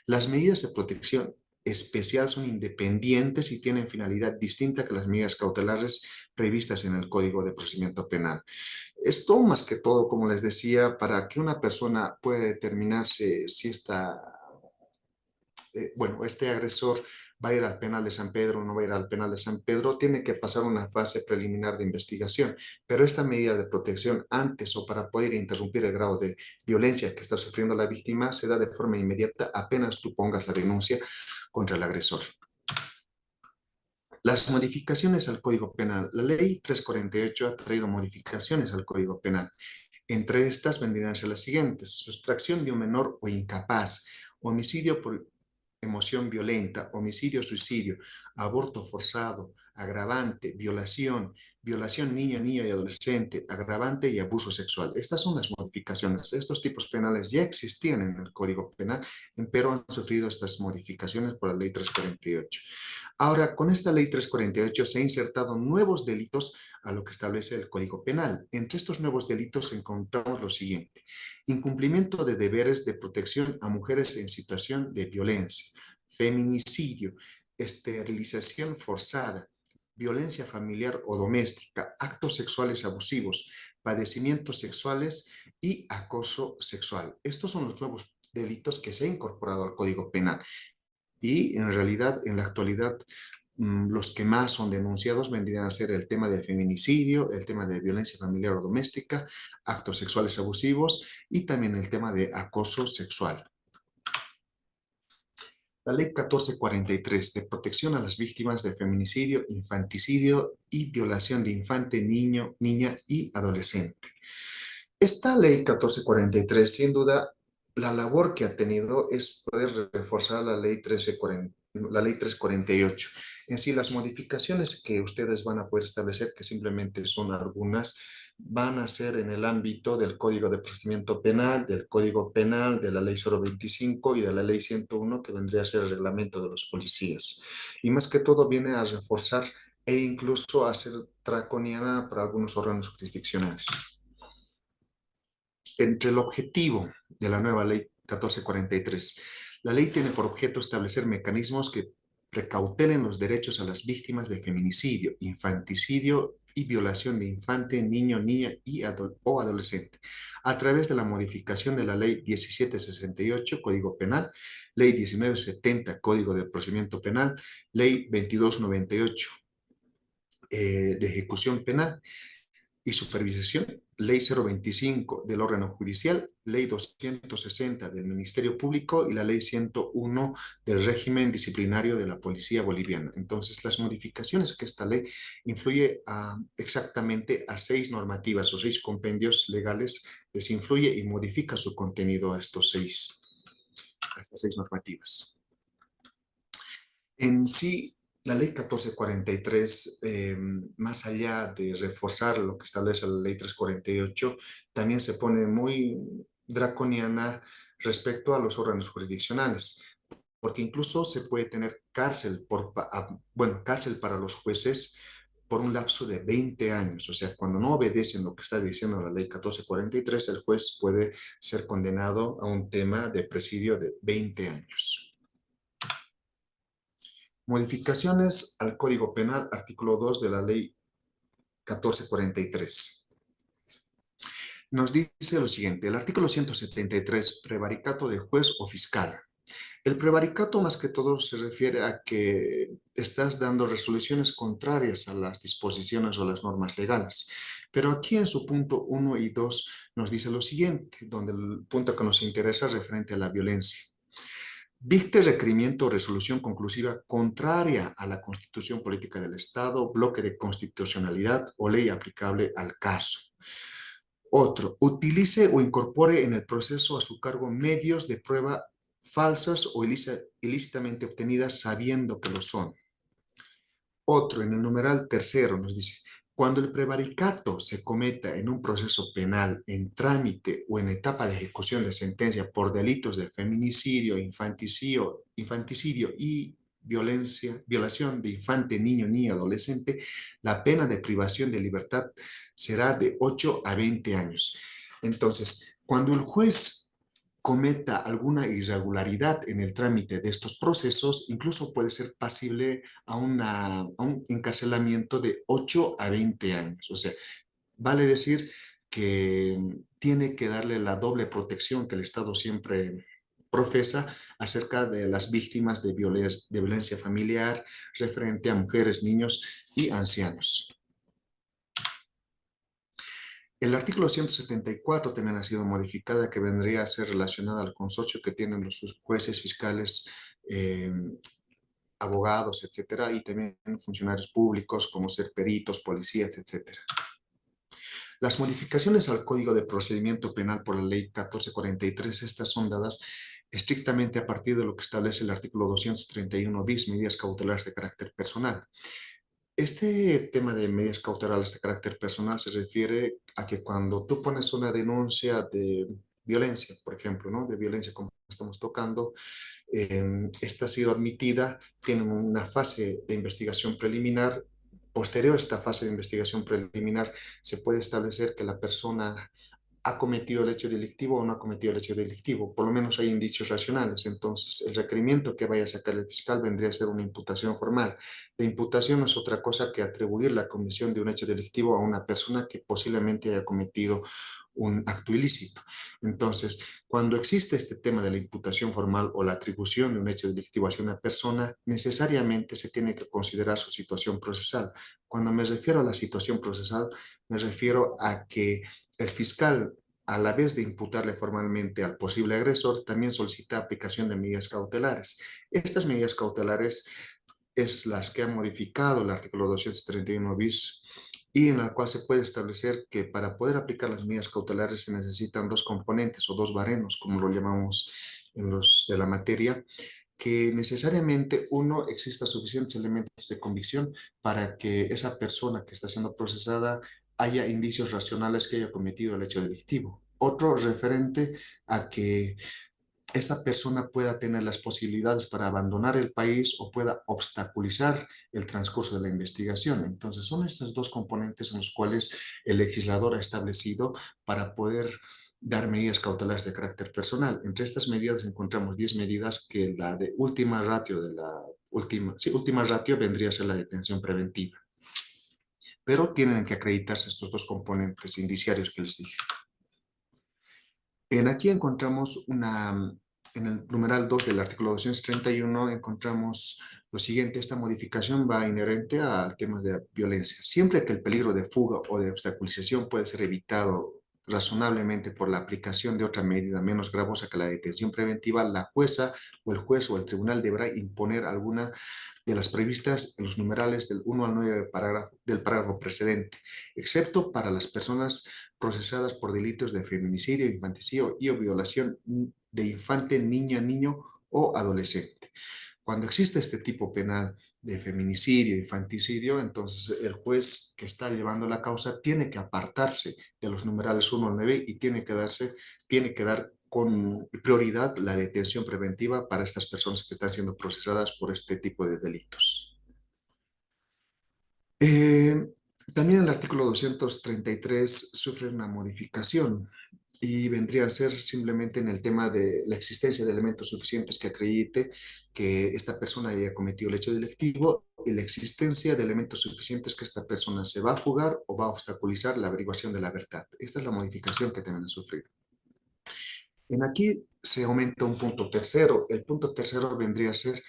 Las medidas de protección especial son independientes y tienen finalidad distinta que las medidas cautelares previstas en el Código de Procedimiento Penal. Esto, más que todo, como les decía, para que una persona pueda determinarse si este agresor va a ir al penal de San Pedro o no va a ir al penal de San Pedro, tiene que pasar una fase preliminar de investigación. Pero esta medida de protección antes o para poder interrumpir el grado de violencia que está sufriendo la víctima se da de forma inmediata apenas tú pongas la denuncia contra el agresor. Las modificaciones al Código Penal. La Ley 348 ha traído modificaciones al Código Penal. Entre estas vendrían a ser las siguientes: sustracción de un menor o incapaz, homicidio por emoción violenta, homicidio, suicidio, aborto forzado, agravante, violación, violación niño, niña y adolescente, agravante y abuso sexual. Estas son las modificaciones. Estos tipos penales ya existían en el Código Penal, pero han sufrido estas modificaciones por la Ley 348. Ahora, con esta Ley 348 se han insertado nuevos delitos a lo que establece el Código Penal. Entre estos nuevos delitos encontramos lo siguiente: incumplimiento de deberes de protección a mujeres en situación de violencia, feminicidio, esterilización forzada, violencia familiar o doméstica, actos sexuales abusivos, padecimientos sexuales y acoso sexual. Estos son los nuevos delitos que se han incorporado al Código Penal. Y en realidad, en la actualidad, los que más son denunciados vendrían a ser el tema del feminicidio, el tema de violencia familiar o doméstica, actos sexuales abusivos y también el tema de acoso sexual. La Ley 1443 de protección a las víctimas de feminicidio, infanticidio y violación de infante, niño, niña y adolescente. Esta Ley 1443, sin duda, la labor que ha tenido es poder reforzar la Ley la ley 348. En sí, las modificaciones que ustedes van a poder establecer, que simplemente son algunas, van a ser en el ámbito del Código de Procedimiento Penal, del Código Penal, de la Ley 025 y de la Ley 101, que vendría a ser el reglamento de los policías. Y más que todo viene a reforzar e incluso a ser draconiana para algunos órganos jurisdiccionales. Entre el objetivo de la nueva Ley 1443, la ley tiene por objeto establecer mecanismos que precautelen los derechos a las víctimas de feminicidio, infanticidio y violación de infante, niño, niña o adolescente, a través de la modificación de la Ley 1768, Código Penal, Ley 1970, Código de Procedimiento Penal, Ley 2298, de Ejecución Penal y Supervisión, Ley 025 del órgano judicial, Ley 260 del Ministerio Público y la Ley 101 del régimen disciplinario de la Policía Boliviana. Entonces, las modificaciones que esta ley influye exactamente a 6 normativas o 6 compendios legales, les influye y modifica su contenido a estas 6 normativas. En sí, la ley 1443, más allá de reforzar lo que establece la ley 348, también se pone muy draconiana respecto a los órganos jurisdiccionales, porque incluso se puede tener cárcel, cárcel para los jueces por un lapso de 20 años. O sea, cuando no obedecen lo que está diciendo la ley 1443, el juez puede ser condenado a un tema de presidio de 20 años. Modificaciones al Código Penal, artículo 2 de la Ley 1443. Nos dice lo siguiente, el artículo 173, prevaricato de juez o fiscal. El prevaricato más que todo se refiere a que estás dando resoluciones contrarias a las disposiciones o las normas legales. Pero aquí en su punto 1 y 2 nos dice lo siguiente, donde el punto que nos interesa es referente a la violencia. Dicte requerimiento o resolución conclusiva contraria a la Constitución Política del Estado, bloque de constitucionalidad o ley aplicable al caso. Otro, utilice o incorpore en el proceso a su cargo medios de prueba falsas o ilícitamente obtenidas sabiendo que lo son. Otro, en el numeral tercero nos dice, cuando el prevaricato se cometa en un proceso penal, en trámite o en etapa de ejecución de sentencia por delitos de feminicidio, infanticidio y violación de infante, niño, niña, adolescente, la pena de privación de libertad será de 8 a 20 años. Entonces, cuando el juez cometa alguna irregularidad en el trámite de estos procesos, incluso puede ser pasible a un encarcelamiento de 8 a 20 años. O sea, vale decir que tiene que darle la doble protección que el Estado siempre profesa acerca de las víctimas de violencia familiar referente a mujeres, niños y ancianos. El artículo 174 también ha sido modificada, que vendría a ser relacionada al consorcio que tienen los jueces, fiscales, abogados, etcétera, y también funcionarios públicos como ser peritos, policías, etcétera. Las modificaciones al Código de Procedimiento Penal por la Ley 1443, estas son dadas estrictamente a partir de lo que establece el artículo 231 bis, medidas cautelares de carácter personal. Este tema de medidas cautelares de carácter personal se refiere a que cuando tú pones una denuncia de violencia, por ejemplo, ¿no? De violencia como estamos tocando, esta ha sido admitida, tiene una fase de investigación preliminar. Posterior a esta fase de investigación preliminar, se puede establecer que la persona ha cometido el hecho delictivo o no ha cometido el hecho delictivo. Por lo menos hay indicios racionales. Entonces, el requerimiento que vaya a sacar el fiscal vendría a ser una imputación formal. La imputación no es otra cosa que atribuir la comisión de un hecho delictivo a una persona que posiblemente haya cometido un acto ilícito. Entonces, cuando existe este tema de la imputación formal o la atribución de un hecho delictivo hacia una persona, necesariamente se tiene que considerar su situación procesal. Cuando me refiero a la situación procesal, me refiero a que el fiscal, a la vez de imputarle formalmente al posible agresor, también solicita aplicación de medidas cautelares. Estas medidas cautelares es las que ha modificado el artículo 231 bis y en la cual se puede establecer que para poder aplicar las medidas cautelares se necesitan 2 componentes o 2 barenos, como lo llamamos en los de la materia, que necesariamente exista suficientes elementos de convicción para que esa persona que está siendo procesada haya indicios racionales que haya cometido el hecho delictivo. Otro referente a que esa persona pueda tener las posibilidades para abandonar el país o pueda obstaculizar el transcurso de la investigación. Entonces, son estos dos componentes en los cuales el legislador ha establecido para poder dar medidas cautelares de carácter personal. Entre estas medidas encontramos 10 medidas que la de última ratio última ratio vendría a ser la detención preventiva. Pero tienen que acreditarse estos dos componentes indiciarios que les dije. Aquí encontramos en el numeral 2 del artículo 231 encontramos lo siguiente: esta modificación va inherente al tema de violencia. Siempre que el peligro de fuga o de obstaculización puede ser evitado razonablemente por la aplicación de otra medida menos gravosa que la detención preventiva, la jueza o el juez o el tribunal deberá imponer alguna de las previstas en los numerales del 1 al 9 del párrafo precedente, excepto para las personas procesadas por delitos de feminicidio, infanticidio y o violación de infante, niña, niño o adolescente. Cuando existe este tipo penal de feminicidio, infanticidio, entonces el juez que está llevando la causa tiene que apartarse de los numerales 1 al 9 y tiene que dar con prioridad la detención preventiva para estas personas que están siendo procesadas por este tipo de delitos. También el artículo 233 sufre una modificación y vendría a ser simplemente en el tema de la existencia de elementos suficientes que acredite que esta persona haya cometido el hecho delictivo y la existencia de elementos suficientes que esta persona se va a fugar o va a obstaculizar la averiguación de la verdad. Esta es la modificación que también ha sufrido. Aquí se aumenta un punto tercero. El punto tercero vendría a ser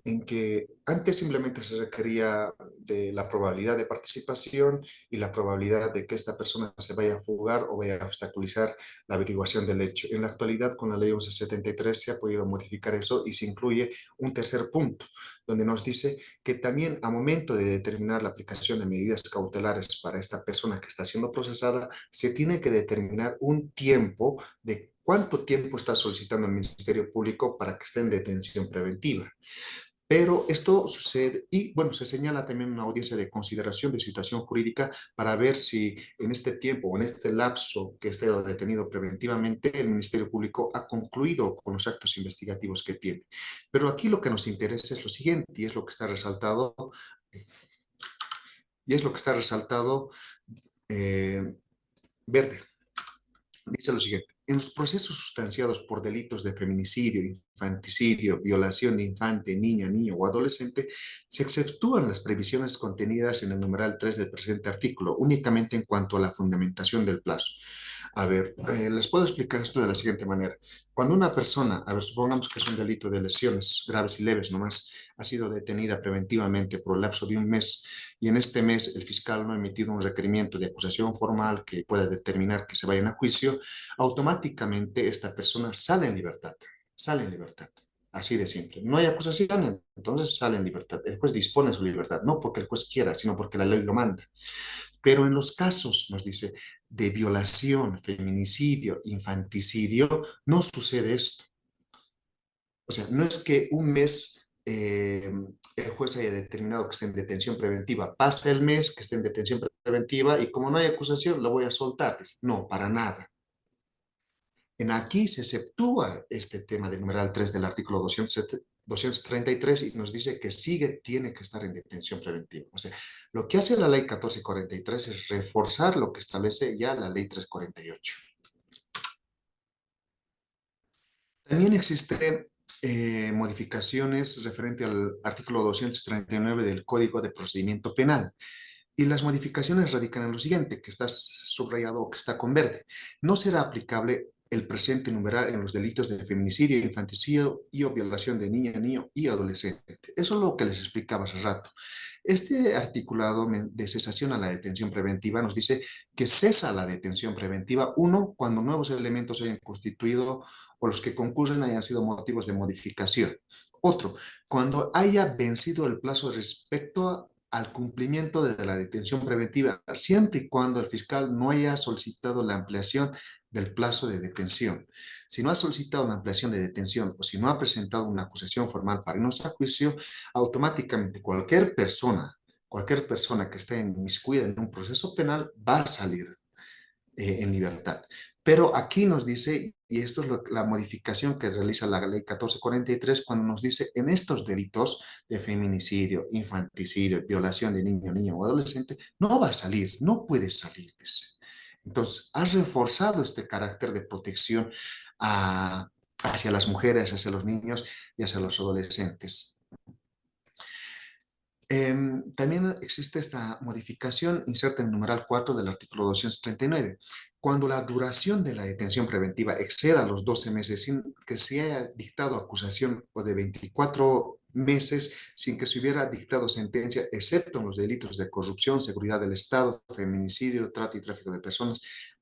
en que antes simplemente se requería de la probabilidad de participación y la probabilidad de que esta persona se vaya a fugar o vaya a obstaculizar la averiguación del hecho. En la actualidad, con la ley 1173 se ha podido modificar eso y se incluye un tercer punto, donde nos dice que también a momento de determinar la aplicación de medidas cautelares para esta persona que está siendo procesada, se tiene que determinar un tiempo de cuánto tiempo está solicitando el Ministerio Público para que esté en detención preventiva. Pero esto sucede y, bueno, se señala también una audiencia de consideración de situación jurídica para ver si en este tiempo o en este lapso que esté detenido preventivamente el Ministerio Público ha concluido con los actos investigativos que tiene. Pero aquí lo que nos interesa es lo siguiente y es lo que está resaltado verde. Dice lo siguiente: en los procesos sustanciados por delitos de feminicidio, infanticidio, violación de infante, niña, niño o adolescente, se exceptúan las previsiones contenidas en el numeral 3 del presente artículo, únicamente en cuanto a la fundamentación del plazo. A ver, les puedo explicar esto de la siguiente manera. Cuando una persona, a ver, supongamos que es un delito de lesiones graves y leves nomás, ha sido detenida preventivamente por el lapso de un mes y en este mes el fiscal no ha emitido un requerimiento de acusación formal que pueda determinar que se vayan a juicio, automáticamente esta persona sale en libertad. Sale en libertad. Así de simple. No hay acusación, entonces sale en libertad. El juez dispone de su libertad, no porque el juez quiera, sino porque la ley lo manda. Pero en los casos, nos dice, de violación, feminicidio, infanticidio, no sucede esto. O sea, no es que un mes el juez haya determinado que esté en detención preventiva. Pasa el mes que esté en detención preventiva y como no hay acusación, lo voy a soltar. No, para nada. Aquí se exceptúa este tema del numeral 3 del artículo 233 y nos dice que tiene que estar en detención preventiva. O sea, lo que hace la ley 1443 es reforzar lo que establece ya la ley 348. También existen modificaciones referente al artículo 239 del Código de Procedimiento Penal. Y las modificaciones radican en lo siguiente, que está subrayado o que está con verde. No será aplicable el presente numeral en los delitos de feminicidio, infanticidio y o violación de niña, niño y adolescente. Eso es lo que les explicaba hace rato. Este articulado de cesación a la detención preventiva nos dice que cesa la detención preventiva, uno, cuando nuevos elementos se hayan constituido o los que concurren hayan sido motivos de modificación. Otro, cuando haya vencido el plazo respecto al cumplimiento de la detención preventiva, siempre y cuando el fiscal no haya solicitado la ampliación del plazo de detención. Si no ha solicitado una ampliación de detención o si no ha presentado una acusación formal para irnos a juicio, automáticamente cualquier persona que esté inmiscuida en un proceso penal va a salir en libertad. Pero aquí nos dice, y esto es la modificación que realiza la ley 1443, cuando nos dice en estos delitos de feminicidio, infanticidio, violación de niño, niña o adolescente, no va a salir, no puede salir, dice. Entonces, ha reforzado este carácter de protección hacia las mujeres, hacia los niños y hacia los adolescentes. También existe esta modificación inserta en el numeral 4 del artículo 239. Cuando la duración de la detención preventiva exceda los 12 meses sin que se haya dictado acusación o de 24 meses sin que se hubiera dictado sentencia, excepto en los delitos de corrupción, seguridad del Estado, feminicidio, trata y tráfico de personas,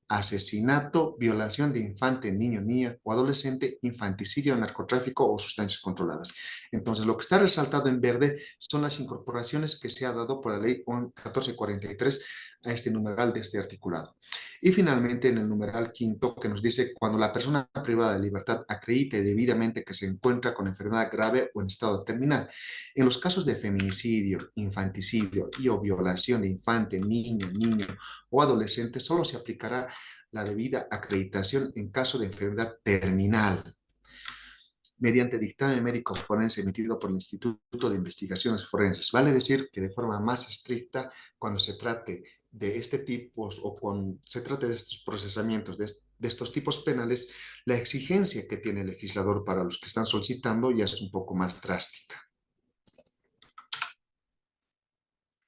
asesinato, violación de infante, niño, niña o adolescente, infanticidio, narcotráfico o sustancias controladas. Entonces, lo que está resaltado en verde son las incorporaciones que se ha dado por la ley 1443 a este numeral de este articulado. Y finalmente, en el numeral quinto, que nos dice cuando la persona privada de libertad acredite debidamente que se encuentra con enfermedad grave o en estado terminal. En los casos de feminicidio, infanticidio y o violación de infante, niño, niño o adolescente, solo se aplicará la debida acreditación en caso de enfermedad terminal, mediante dictamen médico forense emitido por el Instituto de Investigaciones Forenses. Vale decir que de forma más estricta, cuando se trate de este tipo o cuando se trate de estos procesamientos, de estos tipos penales, la exigencia que tiene el legislador para los que están solicitando ya es un poco más drástica.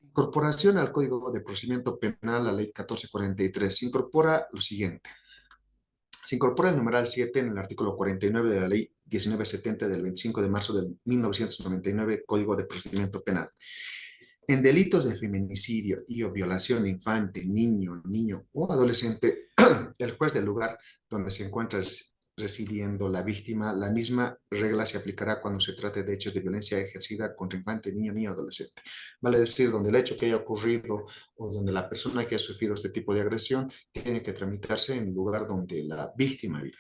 Incorporación al Código de Procedimiento Penal, la Ley 1443, se incorpora lo siguiente. Se incorpora el numeral 7 en el artículo 49 de la Ley 1970 del 25 de marzo de 1999, Código de Procedimiento Penal. En delitos de feminicidio y o violación de infante, niño, niño o adolescente, el juez del lugar donde se encuentra residiendo la víctima, la misma regla se aplicará cuando se trate de hechos de violencia ejercida contra infante, niño, niña o adolescente. Vale decir, donde el hecho que haya ocurrido o donde la persona que ha sufrido este tipo de agresión tiene que tramitarse en el lugar donde la víctima vive.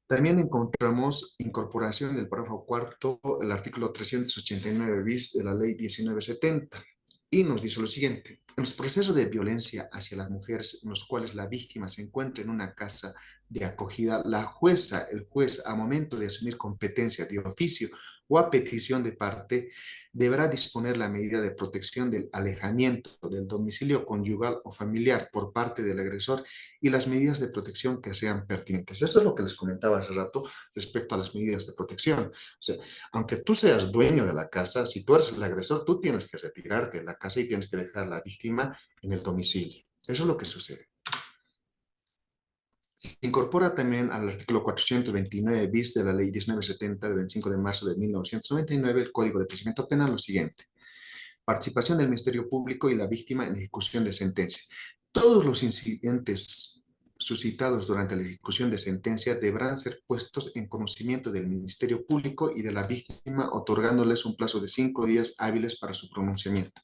También encontramos incorporación del párrafo cuarto, el artículo 389 bis de la ley 1970, y nos dice lo siguiente. En los procesos de violencia hacia las mujeres en los cuales la víctima se encuentra en una casa de acogida, la jueza, el juez, a momento de asumir competencia de oficio o a petición de parte, deberá disponer la medida de protección del alejamiento del domicilio conyugal o familiar por parte del agresor y las medidas de protección que sean pertinentes. Eso es lo que les comentaba hace rato respecto a las medidas de protección. O sea, aunque tú seas dueño de la casa, si tú eres el agresor, tú tienes que retirarte de la casa y tienes que dejar a la víctima en el domicilio. Eso es lo que sucede. Se incorpora también al artículo 429 bis de la ley 1970 del 25 de marzo de 1999, el Código de Procedimiento Penal, lo siguiente. Participación del Ministerio Público y la víctima en ejecución de sentencia. Todos los incidentes suscitados durante la ejecución de sentencia deberán ser puestos en conocimiento del Ministerio Público y de la víctima, otorgándoles un plazo de 5 días hábiles para su pronunciamiento.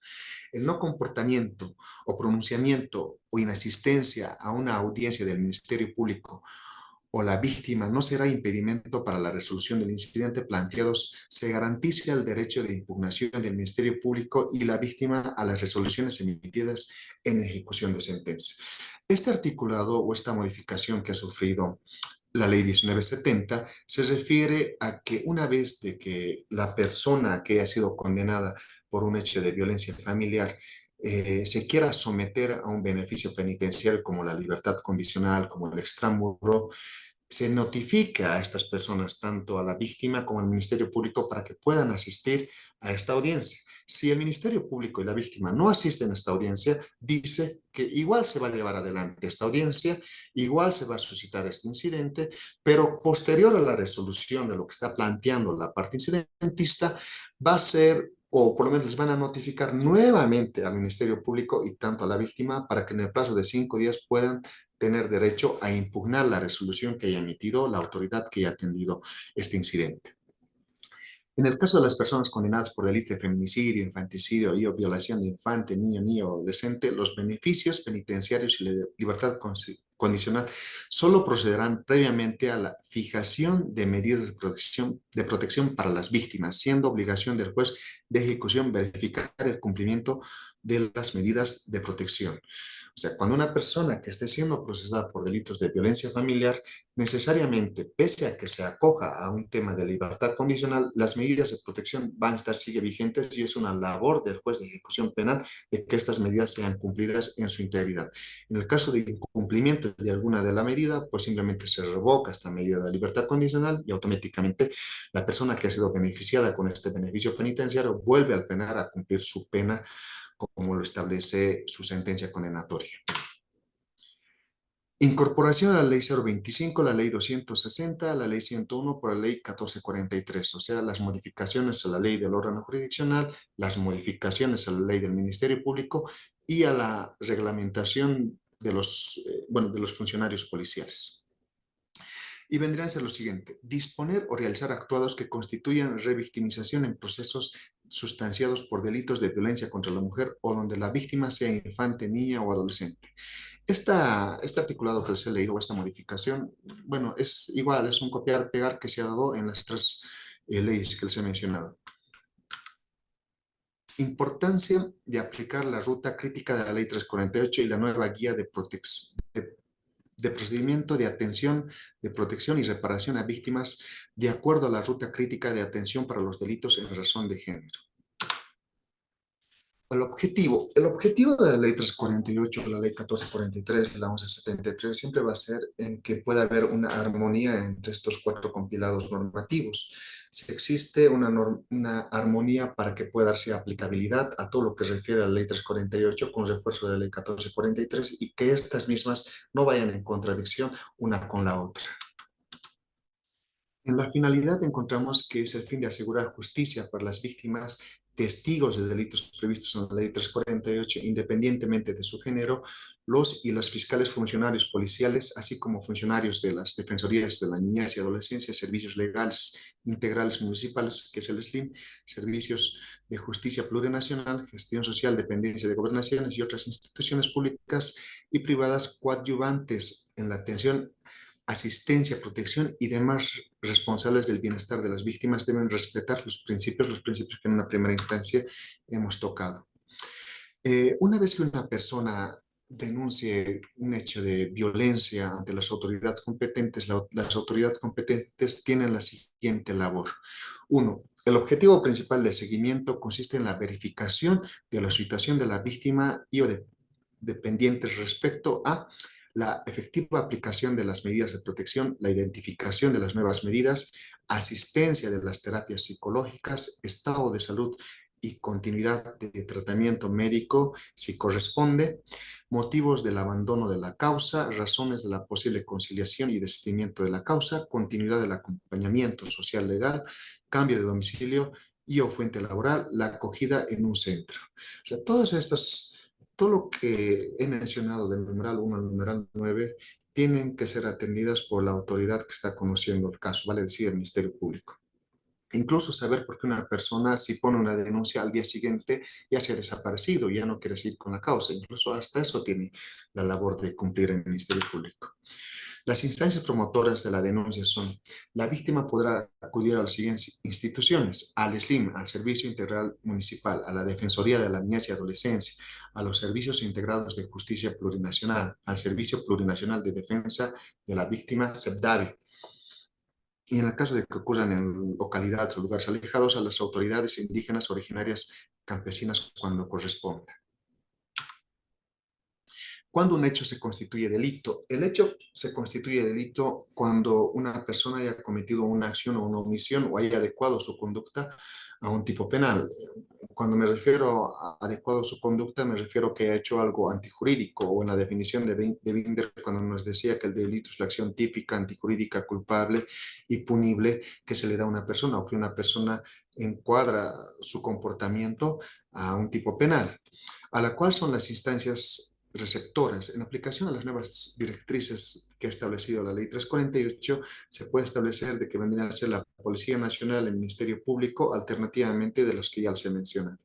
El no comportamiento o pronunciamiento o inasistencia a una audiencia del Ministerio Público o la víctima no será impedimento para la resolución del incidente planteados, se garantiza el derecho de impugnación del Ministerio Público y la víctima a las resoluciones emitidas en ejecución de sentencia. Este articulado o esta modificación que ha sufrido la ley 1970 se refiere a que una vez de que la persona que ha sido condenada por un hecho de violencia familiar se quiera someter a un beneficio penitenciario como la libertad condicional, como el extramuro, se notifica a estas personas, tanto a la víctima como al Ministerio Público, para que puedan asistir a esta audiencia. Si el Ministerio Público y la víctima no asisten a esta audiencia, dice que igual se va a llevar adelante esta audiencia, igual se va a suscitar este incidente, pero posterior a la resolución de lo que está planteando la parte incidentista, va a ser, o por lo menos les van a notificar nuevamente al Ministerio Público y tanto a la víctima para que en el plazo de 5 días puedan tener derecho a impugnar la resolución que haya emitido la autoridad que haya atendido este incidente. En el caso de las personas condenadas por delitos de feminicidio, infanticidio y o violación de infante, niño, niña o adolescente, los beneficios penitenciarios y la libertad condicional solo procederán previamente a la fijación de medidas de protección para las víctimas, siendo obligación del juez de ejecución verificar el cumplimiento de las medidas de protección. O sea, cuando una persona que esté siendo procesada por delitos de violencia familiar, necesariamente, pese a que se acoja a un tema de libertad condicional, las medidas de protección van a estar sigue vigentes y es una labor del juez de ejecución penal de que estas medidas sean cumplidas en su integridad. En el caso de incumplimiento de alguna de la medida, pues simplemente se revoca esta medida de libertad condicional y automáticamente la persona que ha sido beneficiada con este beneficio penitenciario vuelve al penal a cumplir su pena como lo establece su sentencia condenatoria. Incorporación a la ley 025, la ley 260, la ley 101 por la ley 1443, o sea, las modificaciones a la ley del órgano jurisdiccional, las modificaciones a la ley del Ministerio Público y a la reglamentación de de los funcionarios policiales. Y vendrían a ser lo siguiente: disponer o realizar actuados que constituyan revictimización en procesos sustanciados por delitos de violencia contra la mujer o donde la víctima sea infante, niña o adolescente. Este articulado que les he leído, esta modificación, bueno, es igual, es un copiar-pegar que se ha dado en las tres leyes que les he mencionado. Importancia de aplicar la ruta crítica de la ley 348 y la nueva guía de procedimiento de atención, de protección y reparación a víctimas de acuerdo a la ruta crítica de atención para los delitos en razón de género. El objetivo de la ley 348, la ley 1443, la 1173, siempre va a ser en que pueda haber una armonía entre estos cuatro compilados normativos. Si existe una armonía para que pueda darse aplicabilidad a todo lo que refiere a la ley 348 con refuerzo de la ley 1443 y que estas mismas no vayan en contradicción una con la otra. En la finalidad encontramos que es el fin de asegurar justicia para las víctimas, testigos de delitos previstos en la ley 348, independientemente de su género, los y las fiscales funcionarios policiales, así como funcionarios de las defensorías de la niñez y adolescencia, servicios legales integrales municipales, que es el SLIM, servicios de justicia plurinacional, gestión social, dependencia de gobernaciones y otras instituciones públicas y privadas coadyuvantes en la atención, asistencia, protección y demás responsables del bienestar de las víctimas deben respetar los principios que en una primera instancia hemos tocado. Una vez que una persona denuncie un hecho de violencia ante las autoridades competentes, las autoridades competentes tienen la siguiente labor. Uno, el objetivo principal de seguimiento consiste en la verificación de la situación de la víctima y o de dependientes respecto a la efectiva aplicación de las medidas de protección, la identificación de las nuevas medidas, asistencia de las terapias psicológicas, estado de salud y continuidad de tratamiento médico si corresponde, motivos del abandono de la causa, razones de la posible conciliación y desistimiento de la causa, continuidad del acompañamiento social legal, cambio de domicilio y o fuente laboral, la acogida en un centro. O sea, todo lo que he mencionado del numeral 1 al numeral 9 tienen que ser atendidas por la autoridad que está conociendo el caso, vale decir, el Ministerio Público. Incluso saber por qué una persona, si pone una denuncia al día siguiente, ya se ha desaparecido, ya no quiere seguir con la causa. Incluso hasta eso tiene la labor de cumplir el Ministerio Público. Las instancias promotoras de la denuncia son: la víctima podrá acudir a las siguientes instituciones: al SLIM, al Servicio Integral Municipal, a la Defensoría de la Niñez y Adolescencia, a los Servicios Integrados de Justicia Plurinacional, al Servicio Plurinacional de Defensa de la Víctima, SEPDAVI, y en el caso de que ocurran en localidades o lugares alejados, a las autoridades indígenas originarias campesinas cuando corresponda. ¿Cuándo un hecho se constituye delito? El hecho se constituye delito cuando una persona haya cometido una acción o una omisión o haya adecuado su conducta a un tipo penal. Cuando me refiero a adecuado su conducta, me refiero que haya hecho algo antijurídico, o en la definición de Binder, cuando nos decía que el delito es la acción típica, antijurídica, culpable y punible que se le da a una persona, o que una persona encuadra su comportamiento a un tipo penal, a la cual son las instancias receptoras. En aplicación a las nuevas directrices que ha establecido la Ley 348, se puede establecer de que vendrían a ser la Policía Nacional, el Ministerio Público, alternativamente de los que ya se mencionan.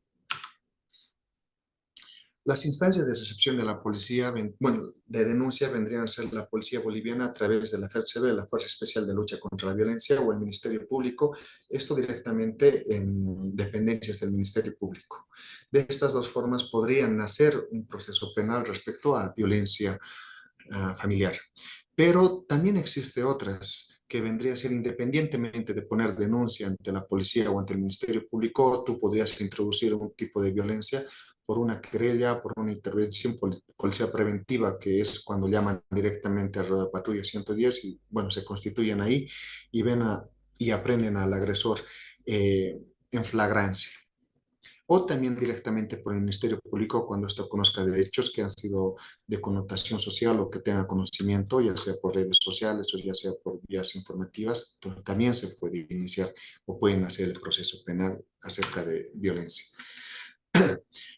Las instancias de recepción de la policía, de denuncia vendrían a ser la Policía Boliviana a través de la FELCB, la Fuerza Especial de Lucha contra la Violencia, o el Ministerio Público, esto directamente en dependencias del Ministerio Público. De estas dos formas podrían nacer un proceso penal respecto a violencia familiar. Pero también existe otras que vendría a ser independientemente de poner denuncia ante la policía o ante el Ministerio Público, tú podrías introducir un tipo de violencia por una querella, por una intervención policial preventiva, que es cuando llaman directamente a Radio Patrulla 110 y, bueno, se constituyen ahí y y aprenden al agresor en flagrancia. O también directamente por el Ministerio Público cuando esto conozca de hechos que han sido de connotación social o que tenga conocimiento, ya sea por redes sociales o ya sea por vías informativas, entonces también se puede iniciar o pueden hacer el proceso penal acerca de violencia.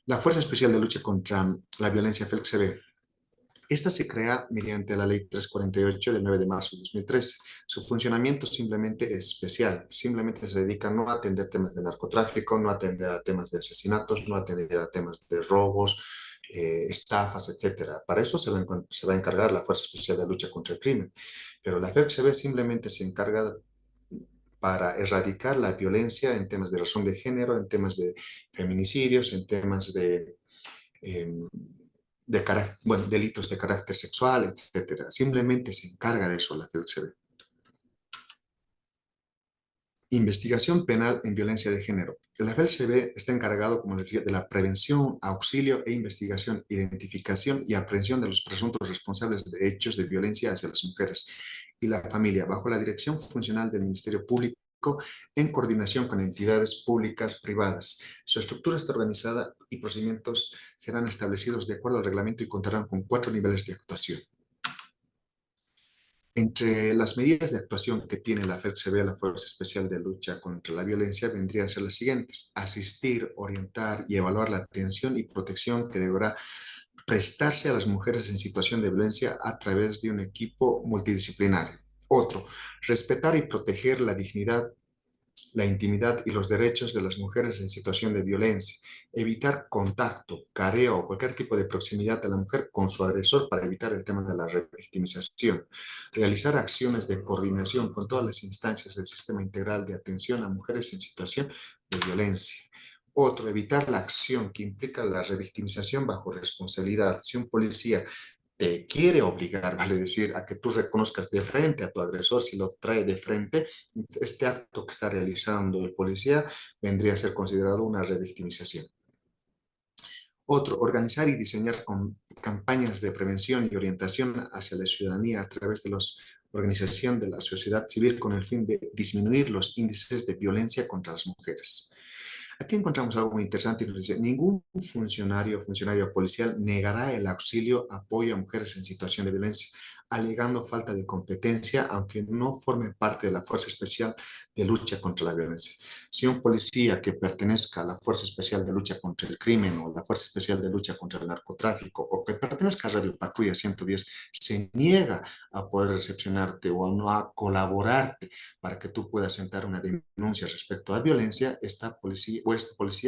La Fuerza Especial de Lucha contra la Violencia FELCB. Esta se crea mediante la Ley 348 del 9 de marzo de 2013. Su funcionamiento simplemente es especial, simplemente se dedica no a atender temas de narcotráfico, no a atender a temas de asesinatos, no a atender a temas de robos, estafas, etcétera. Para eso se va a encargar la Fuerza Especial de Lucha contra el Crimen. Pero la FELCB simplemente se encarga para erradicar la violencia en temas de razón de género, en temas de feminicidios, en temas de delitos de carácter sexual, etcétera. Simplemente se encarga de eso la FELCB. Investigación penal en violencia de género. La FELCB está encargado, como les decía, de la prevención, auxilio e investigación, identificación y aprehensión de los presuntos responsables de hechos de violencia hacia las mujeres y la familia, bajo la dirección funcional del Ministerio Público, en coordinación con entidades públicas privadas. Su estructura está organizada y procedimientos serán establecidos de acuerdo al reglamento y contarán con 4 niveles de actuación. Entre las medidas de actuación que tiene la FELCB, la Fuerza Especial de Lucha contra la Violencia, vendrían a ser las siguientes: asistir, orientar y evaluar la atención y protección que deberá prestarse a las mujeres en situación de violencia a través de un equipo multidisciplinario. Otro, respetar y proteger la dignidad, la intimidad y los derechos de las mujeres en situación de violencia, evitar contacto, careo o cualquier tipo de proximidad de la mujer con su agresor para evitar el tema de la revictimización, realizar acciones de coordinación con todas las instancias del sistema integral de atención a mujeres en situación de violencia. Otro, evitar la acción que implica la revictimización bajo responsabilidad. Si un policía te quiere obligar, vale decir, a que tú reconozcas de frente a tu agresor, si lo trae de frente, este acto que está realizando el policía vendría a ser considerado una revictimización. Otro, organizar y diseñar campañas de prevención y orientación hacia la ciudadanía a través de la organización de la sociedad civil con el fin de disminuir los índices de violencia contra las mujeres. Aquí encontramos algo muy interesante y nos dice: ningún funcionario policial negará el auxilio, apoyo a mujeres en situación de violencia, alegando falta de competencia, aunque no forme parte de la Fuerza Especial de Lucha contra la Violencia. Si un policía que pertenezca a la Fuerza Especial de Lucha contra el Crimen o la Fuerza Especial de Lucha contra el Narcotráfico o que pertenezca a Radio Patrulla 110 se niega a poder recepcionarte o no a colaborarte para que tú puedas sentar una denuncia respecto a violencia, esta policía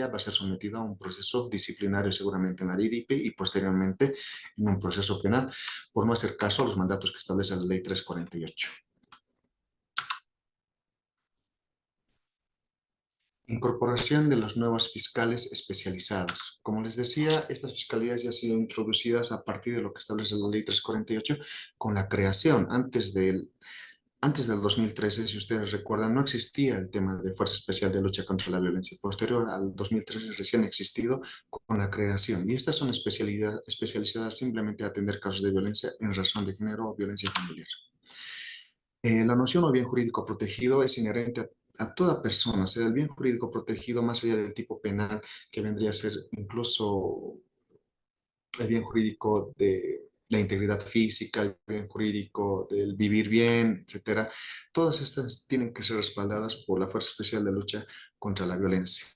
va a ser sometido a un proceso disciplinario seguramente en la DIDIP y posteriormente en un proceso penal por no hacer caso a los mandatos que establece la Ley 348. Incorporación de los nuevos fiscales especializados. Como les decía, estas fiscalías ya han sido introducidas a partir de lo que establece la Ley 348 con la creación. Antes del 2013, si ustedes recuerdan, no existía el tema de Fuerza Especial de Lucha contra la Violencia. Posterior al 2013 recién ha existido con la creación. Y estas son especializadas simplemente a atender casos de violencia en razón de género o violencia familiar. La noción o bien jurídico protegido es inherente a toda persona. O sea, el bien jurídico protegido, más allá del tipo penal, que vendría a ser incluso el bien jurídico de la integridad física, el bien jurídico del vivir bien, etcétera. Todas estas tienen que ser respaldadas por la Fuerza Especial de Lucha contra la Violencia.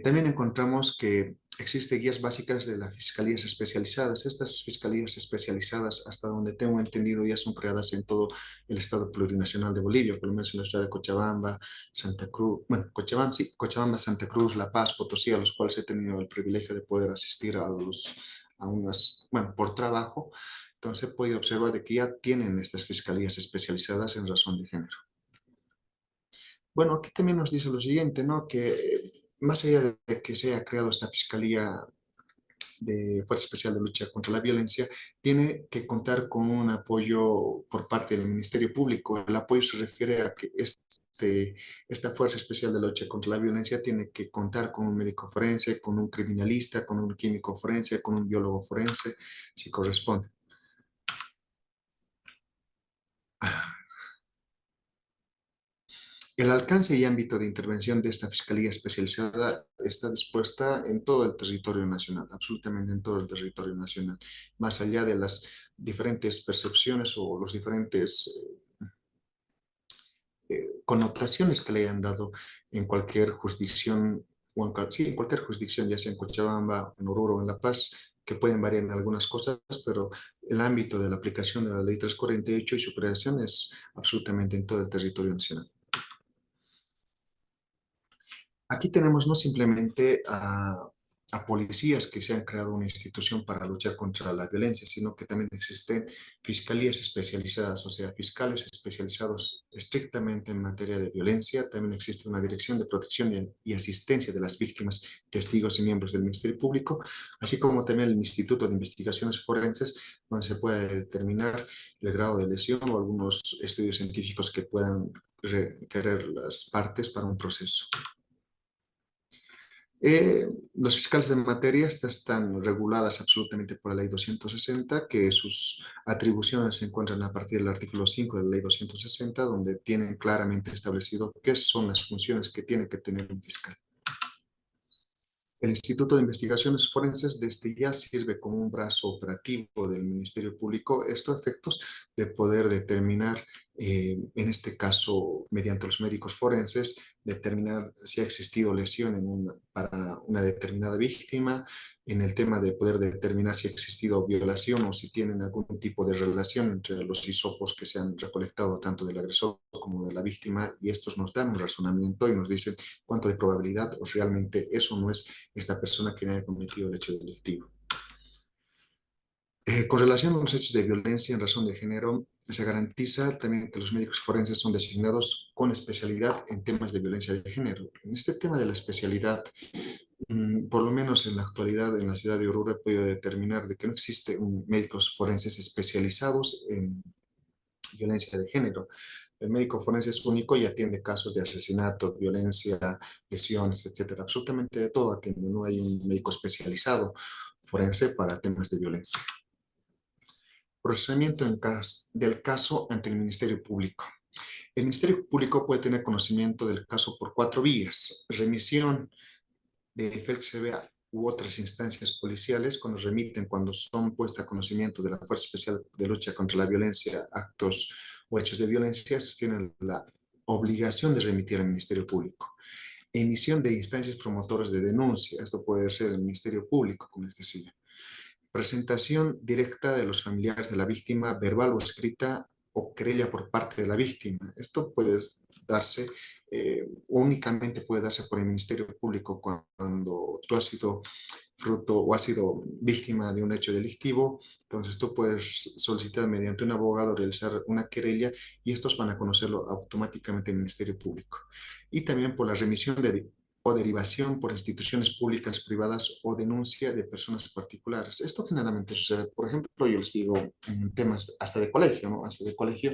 También encontramos que existen guías básicas de las fiscalías especializadas. Estas fiscalías especializadas, hasta donde tengo entendido, ya son creadas en todo el Estado plurinacional de Bolivia, por lo menos en la ciudad de Cochabamba, Santa Cruz, bueno, Cochabamba, sí, Cochabamba, Santa Cruz, La Paz, Potosí, a los cuales he tenido el privilegio de poder asistir a unas, bueno, por trabajo. Entonces he podido observar de que ya tienen estas fiscalías especializadas en razón de género. Bueno, aquí también nos dice lo siguiente, ¿no? Que más allá de que se haya creado esta Fiscalía de Fuerza Especial de Lucha contra la Violencia, tiene que contar con un apoyo por parte del Ministerio Público. El apoyo se refiere a que esta Fuerza Especial de Lucha contra la Violencia tiene que contar con un médico forense, con un criminalista, con un químico forense, con un biólogo forense, si corresponde. El alcance y ámbito de intervención de esta Fiscalía Especializada está dispuesta en todo el territorio nacional, absolutamente en todo el territorio nacional, más allá de las diferentes percepciones o los diferentes connotaciones que le hayan dado en cualquier jurisdicción, o sí, en cualquier jurisdicción, ya sea en Cochabamba, en Oruro o en La Paz, que pueden variar en algunas cosas, pero el ámbito de la aplicación de la Ley 348 y su creación es absolutamente en todo el territorio nacional. Aquí tenemos no simplemente a policías que se han creado una institución para luchar contra la violencia, sino que también existen fiscalías especializadas, o sea, fiscales especializados estrictamente en materia de violencia. También existe una dirección de protección y asistencia de las víctimas, testigos y miembros del Ministerio Público, así como también el Instituto de Investigaciones Forenses, donde se puede determinar el grado de lesión o algunos estudios científicos que puedan requerir las partes para un proceso. Los fiscales de materia están reguladas absolutamente por la Ley 260, que sus atribuciones se encuentran a partir del artículo 5 de la Ley 260, donde tienen claramente establecido qué son las funciones que tiene que tener un fiscal. El Instituto de Investigaciones Forenses desde ya sirve como un brazo operativo del Ministerio Público, estos efectos de poder determinar, en este caso, mediante los médicos forenses, determinar si ha existido lesión para una determinada víctima, en el tema de poder determinar si ha existido violación o si tienen algún tipo de relación entre los hisopos que se han recolectado tanto del agresor como de la víctima, y estos nos dan un razonamiento y nos dicen cuánto de probabilidad o realmente eso no es esta persona que haya cometido el hecho delictivo. Con relación a los hechos de violencia en razón de género, se garantiza también que los médicos forenses son designados con especialidad en temas de violencia de género. En este tema de la especialidad, por lo menos en la actualidad en la ciudad de Oruro he podido determinar de que no existen médicos forenses especializados en violencia de género. El médico forense es único y atiende casos de asesinato, violencia, lesiones, etcétera. Absolutamente de todo atiende. No hay un médico especializado forense para temas de violencia. Procesamiento del caso ante el Ministerio Público. El Ministerio Público puede tener conocimiento del caso por 4 vías: remisión de FELCSB u otras instancias policiales, cuando son puestas a conocimiento de la Fuerza Especial de Lucha contra la Violencia, actos o hechos de violencia, tienen la obligación de remitir al Ministerio Público. Emisión de instancias promotoras de denuncia, esto puede ser el Ministerio Público, como les decía. Presentación directa de los familiares de la víctima, verbal o escrita, o querella por parte de la víctima. Esto puede darse, únicamente puede darse por el Ministerio Público cuando tú has sido fruto o has sido víctima de un hecho delictivo. Entonces tú puedes solicitar mediante un abogado realizar una querella y estos van a conocerlo automáticamente el Ministerio Público. Y también por la remisión o derivación por instituciones públicas, privadas o denuncia de personas particulares. Esto generalmente sucede, por ejemplo, yo les digo en temas hasta de colegio, ¿no? Hasta de colegio,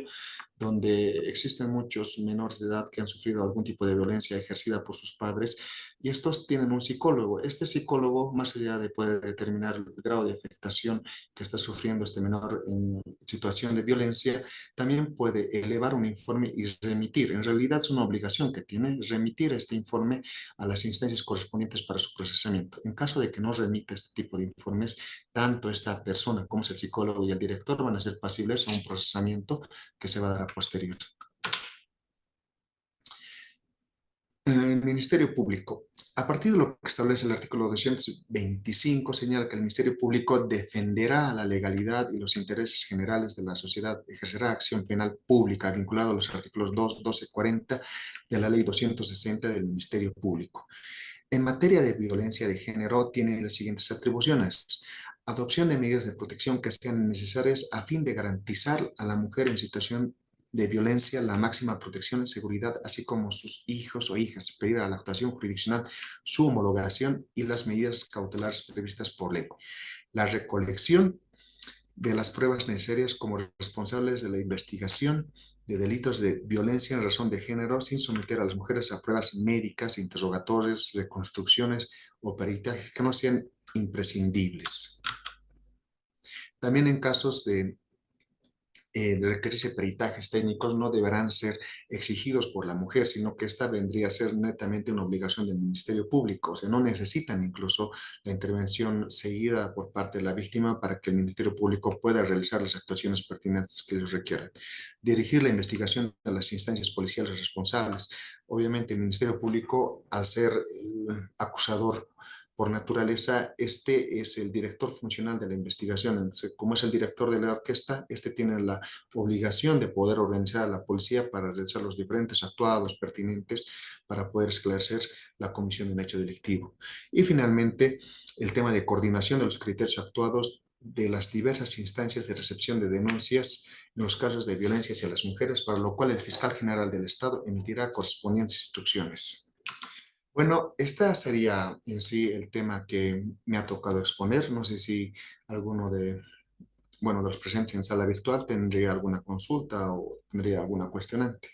donde existen muchos menores de edad que han sufrido algún tipo de violencia ejercida por sus padres y estos tienen un psicólogo. Este psicólogo, más allá de poder determinar el grado de afectación que está sufriendo este menor en situación de violencia, también puede elevar un informe y remitir. En realidad es una obligación que tiene remitir este informe a las instancias correspondientes para su procesamiento. En caso de que no remita este tipo de informes, tanto esta persona como el psicólogo y el director van a ser pasibles a un procesamiento que se va a dar a posterior. el Ministerio Público. A partir de lo que establece el artículo 225, señala que el Ministerio Público defenderá la legalidad y los intereses generales de la sociedad, ejercerá acción penal pública vinculado a los artículos 2, 12, 40 de la Ley 260 del Ministerio Público. En materia de violencia de género, tiene las siguientes atribuciones: adopción de medidas de protección que sean necesarias a fin de garantizar a la mujer en situación de violencia la máxima protección y seguridad, así como sus hijos o hijas, pedida a la actuación jurisdiccional, su homologación y las medidas cautelares previstas por ley. La recolección de las pruebas necesarias como responsables de la investigación de delitos de violencia en razón de género sin someter a las mujeres a pruebas médicas, interrogatorios, reconstrucciones o peritajes que no sean imprescindibles. También en casos de requerirse peritajes técnicos no deberán ser exigidos por la mujer, sino que esta vendría a ser netamente una obligación del Ministerio Público. O sea, no necesitan incluso la intervención seguida por parte de la víctima para que el Ministerio Público pueda realizar las actuaciones pertinentes que ellos requieran. Dirigir la investigación de las instancias policiales responsables. Obviamente el Ministerio Público, al ser el acusador por naturaleza, este es el director funcional de la investigación. Entonces, como es el director de la orquesta, este tiene la obligación de poder organizar a la policía para realizar los diferentes actuados pertinentes para poder esclarecer la comisión de un hecho delictivo. Y finalmente, el tema de coordinación de los criterios actuados de las diversas instancias de recepción de denuncias en los casos de violencia hacia las mujeres, para lo cual el fiscal general del Estado emitirá correspondientes instrucciones. Bueno, esta sería en sí el tema que me ha tocado exponer. No sé si alguno de los presentes en sala virtual tendría alguna consulta o tendría alguna cuestionante.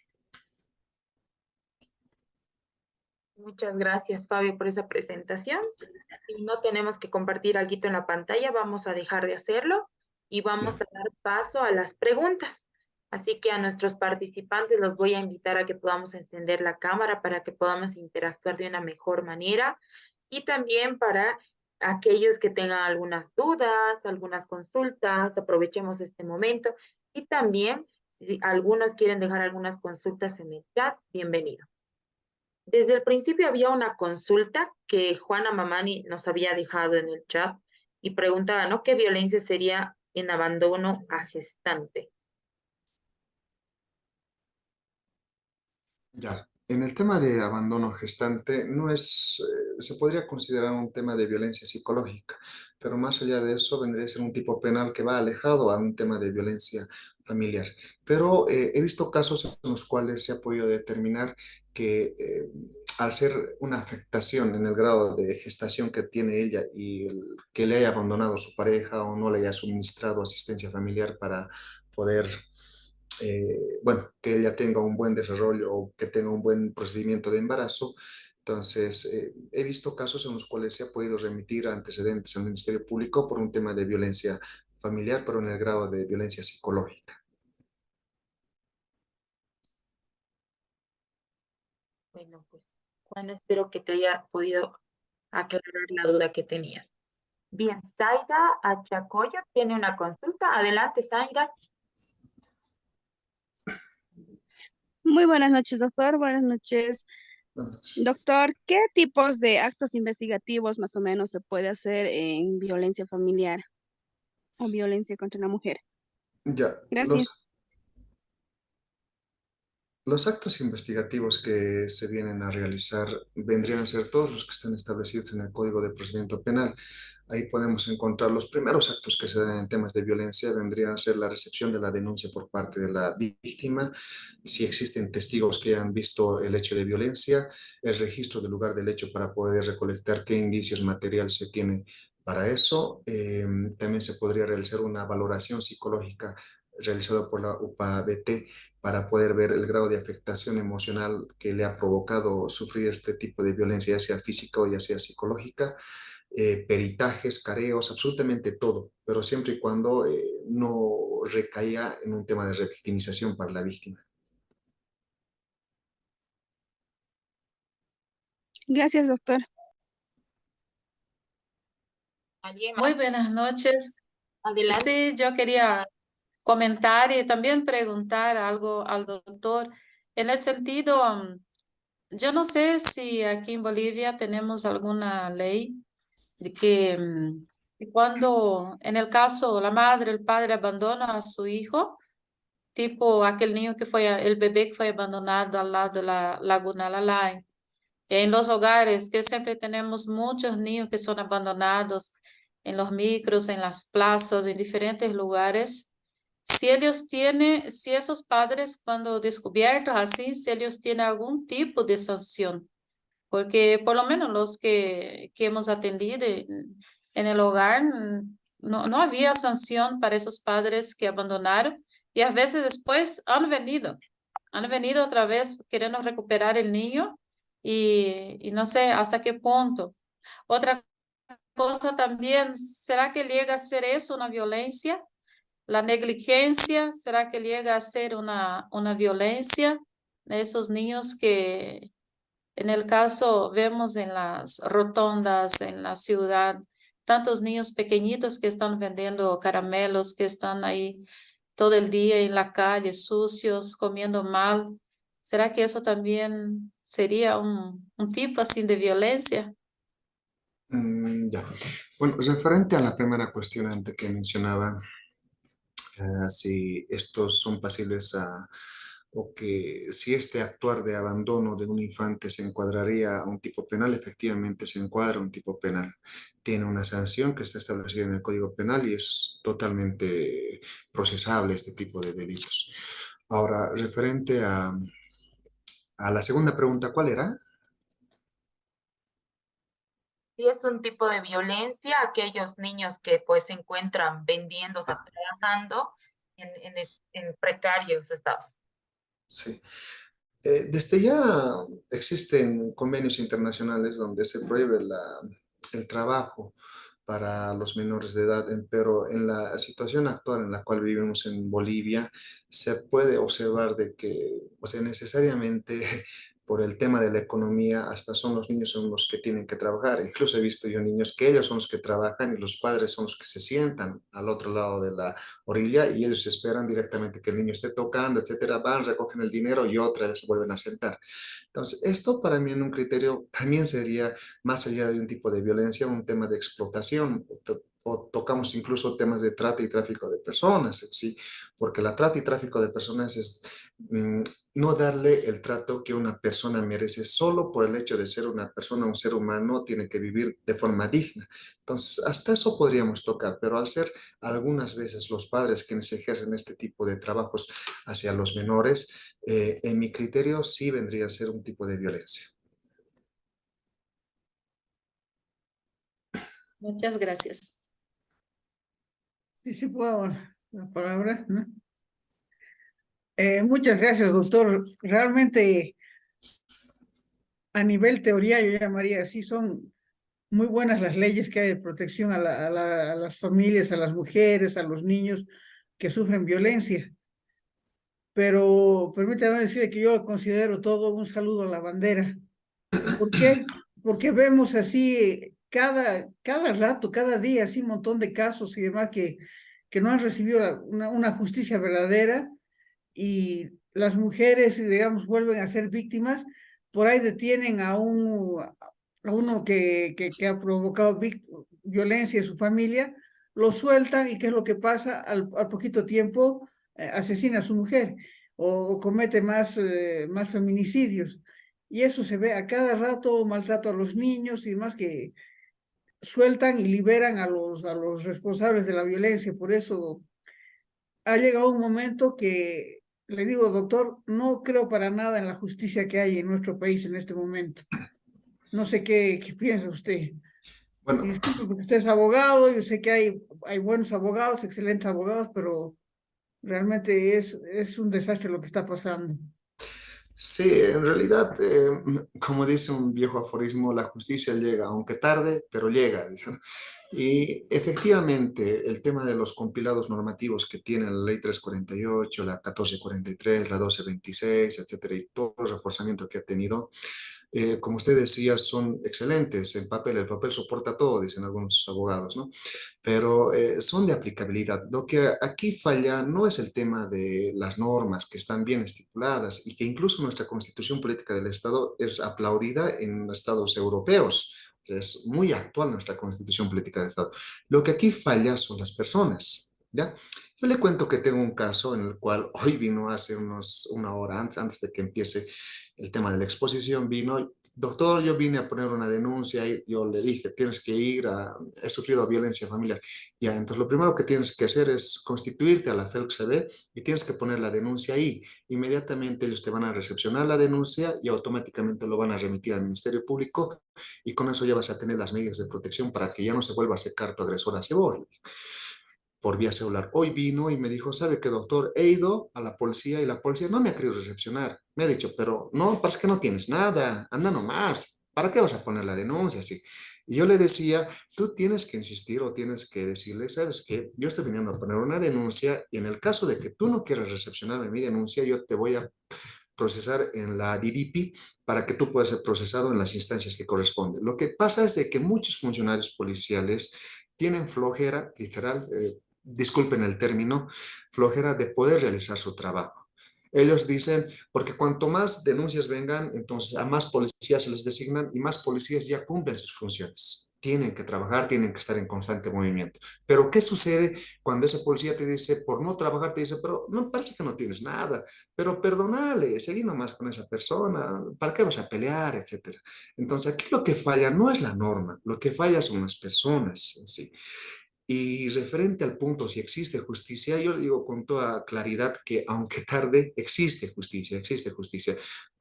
Muchas gracias, Fabio, por esa presentación. Si no tenemos que compartir algo en la pantalla, vamos a dejar de hacerlo y vamos a dar paso a las preguntas. Así que a nuestros participantes los voy a invitar a que podamos encender la cámara para que podamos interactuar de una mejor manera, y también para aquellos que tengan algunas dudas, algunas consultas, aprovechemos este momento, y también si algunos quieren dejar algunas consultas en el chat, bienvenido. Desde el principio había una consulta que Juana Mamani nos había dejado en el chat y preguntaba, ¿no? ¿Qué violencia sería en abandono a gestante? Ya, en el tema de abandono gestante no es, se podría considerar un tema de violencia psicológica, pero más allá de eso vendría a ser un tipo penal que va alejado a un tema de violencia familiar. Pero he visto casos en los cuales se ha podido determinar que al ser una afectación en el grado de gestación que tiene ella y que le haya abandonado su pareja o no le haya suministrado asistencia familiar para poder que ella tenga un buen desarrollo o que tenga un buen procedimiento de embarazo. Entonces, he visto casos en los cuales se ha podido remitir antecedentes al Ministerio Público por un tema de violencia familiar, pero en el grado de violencia psicológica. Bueno, pues, Juan, espero que te haya podido aclarar la duda que tenías. Bien, Zaida Achacoyo tiene una consulta. Adelante, Zaida. Muy buenas noches, doctor. Buenas noches. Doctor, ¿qué tipos de actos investigativos más o menos se puede hacer en violencia familiar o violencia contra la mujer? Ya, Gracias. Los actos investigativos que se vienen a realizar vendrían a ser todos los que están establecidos en el Código de Procedimiento Penal. Ahí podemos encontrar los primeros actos que se dan en temas de violencia, vendrían a ser la recepción de la denuncia por parte de la víctima, si existen testigos que han visto el hecho de violencia, el registro del lugar del hecho para poder recolectar qué indicios materiales se tiene para eso. También se podría realizar una valoración psicológica realizada por la UPA-BT para poder ver el grado de afectación emocional que le ha provocado sufrir este tipo de violencia, ya sea física o ya sea psicológica, peritajes, careos, absolutamente todo, pero siempre y cuando no recaiga en un tema de revictimización para la víctima. Gracias, doctor. Muy buenas noches. Adelante. Sí, yo quería comentar y también preguntar algo al doctor en el sentido yo no sé si aquí en Bolivia tenemos alguna ley de que cuando, en el caso, la madre, el padre abandona a su hijo, tipo aquel niño que fue, el bebé que fue abandonado al lado de la Laguna Lalay. En los hogares, que siempre tenemos muchos niños que son abandonados en los micros, en las plazas, en diferentes lugares. Si ellos tienen, si esos padres cuando descubiertos así, si ellos tienen algún tipo de sanción, porque por lo menos los que hemos atendido en el hogar, no había sanción para esos padres que abandonaron y a veces después han venido otra vez queriendo recuperar el niño y no sé hasta qué punto. Otra cosa también, ¿será que llega a ser eso una violencia? La negligencia, ¿será que llega a ser una violencia de esos niños que en el caso vemos en las rotondas, en la ciudad, tantos niños pequeñitos que están vendiendo caramelos, que están ahí todo el día en la calle, sucios, comiendo mal? ¿Será que eso también sería un tipo así de violencia? Ya. Bueno, referente a la primera cuestión antes que mencionaba, si estos son pasibles a, o que si este actuar de abandono de un infante se encuadraría a un tipo penal, efectivamente se encuadra a un tipo penal. Tiene una sanción que está establecida en el Código Penal y es totalmente procesable este tipo de delitos. Ahora, referente a la segunda pregunta, ¿cuál era? Sí, es un tipo de violencia, aquellos niños que pues se encuentran vendiéndose, trabajando en precarios estados. Sí. Desde ya existen convenios internacionales donde se prohíbe el trabajo para los menores de edad, pero en la situación actual en la cual vivimos en Bolivia, se puede observar de que, o sea, necesariamente por el tema de la economía, hasta son los niños son los que tienen que trabajar. Incluso he visto yo niños que ellos son los que trabajan y los padres son los que se sientan al otro lado de la orilla y ellos esperan directamente que el niño esté tocando, etcétera, van, recogen el dinero y otra vez se vuelven a sentar. Entonces, esto para mí en un criterio también sería, más allá de un tipo de violencia, un tema de explotación. O tocamos incluso temas de trata y tráfico de personas, ¿sí? Porque la trata y tráfico de personas es no darle el trato que una persona merece solo por el hecho de ser una persona, un ser humano, tiene que vivir de forma digna. Entonces, hasta eso podríamos tocar, pero al ser algunas veces los padres quienes ejercen este tipo de trabajos hacia los menores, en mi criterio sí vendría a ser un tipo de violencia. Muchas gracias. Sí, sí, puedo la palabra, ¿no? Muchas gracias, doctor. Realmente, a nivel teoría, yo llamaría así, son muy buenas las leyes que hay de protección a las familias, a las mujeres, a los niños que sufren violencia. Pero permítame decirle que yo considero todo un saludo a la bandera. ¿Por qué? Porque vemos así cada rato, cada día, así un montón de casos y demás que no han recibido una justicia verdadera y las mujeres, digamos, vuelven a ser víctimas. Por ahí detienen a uno que ha provocado violencia en su familia, lo sueltan y ¿qué es lo que pasa? Al poquito tiempo asesina a su mujer o comete más feminicidios. Y eso se ve a cada rato, maltrato a los niños y demás que sueltan y liberan a los responsables de la violencia. Por eso ha llegado un momento que, le digo, doctor, no creo para nada en la justicia que hay en nuestro país en este momento. No sé qué piensa usted. Y Bueno, disculpe porque usted es abogado, yo sé que hay buenos abogados, excelentes abogados, pero realmente es un desastre lo que está pasando. sí, en realidad, como dice un viejo aforismo, la justicia llega, aunque tarde, pero llega, dice, ¿no? Y efectivamente, el tema de los compilados normativos que tienen la ley 348, la 1443, la 1226, etcétera, y todo el reforzamiento que ha tenido, como usted decía, son excelentes en papel. El papel soporta todo, dicen algunos abogados, ¿no? Pero son de aplicabilidad. Lo que aquí falla no es el tema de las normas que están bien estipuladas y que incluso nuestra Constitución Política del Estado es aplaudida en estados europeos. Es muy actual nuestra Constitución Política del Estado. Lo que aquí falla son las personas, ¿ya? Yo le cuento que tengo un caso en el cual hoy vino hace una hora antes de que empiece el tema de la exposición, vino, doctor, yo vine a poner una denuncia y yo le dije, tienes que ir he sufrido violencia familiar. Ya, entonces lo primero que tienes que hacer es constituirte a la FELCB y tienes que poner la denuncia ahí. Inmediatamente ellos te van a recepcionar la denuncia y automáticamente lo van a remitir al Ministerio Público y con eso ya vas a tener las medidas de protección para que ya no se vuelva a acercar tu agresor hacia vos por vía celular. Hoy vino y me dijo, ¿sabe qué, doctor? He ido a la policía y la policía no me ha querido recepcionar. Me ha dicho, pero no, pasa que no tienes nada, anda nomás. ¿Para qué vas a poner la denuncia así? Y yo le decía, tú tienes que insistir o tienes que decirle, ¿sabes qué? Yo estoy viniendo a poner una denuncia y en el caso de que tú no quieras recepcionarme mi denuncia, yo te voy a procesar en la DDP para que tú puedas ser procesado en las instancias que corresponden. Lo que pasa es de que muchos funcionarios policiales tienen flojera, literal, disculpen el término, flojera de poder realizar su trabajo. Ellos dicen, porque cuanto más denuncias vengan, entonces a más policías se les designan y más policías ya cumplen sus funciones. Tienen que trabajar, tienen que estar en constante movimiento. Pero ¿qué sucede cuando ese policía te dice, por no trabajar, te dice, pero no parece que no tienes nada, pero perdonale, seguí nomás con esa persona, ¿para qué vas a pelear, etcétera? Entonces aquí lo que falla no es la norma, lo que falla son las personas en sí. Y referente al punto si existe justicia, yo le digo con toda claridad que aunque tarde, existe justicia, existe justicia.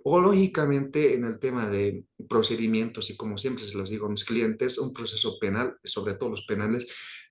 O lógicamente en el tema de procedimientos, y como siempre se los digo a mis clientes, un proceso penal, sobre todo los penales,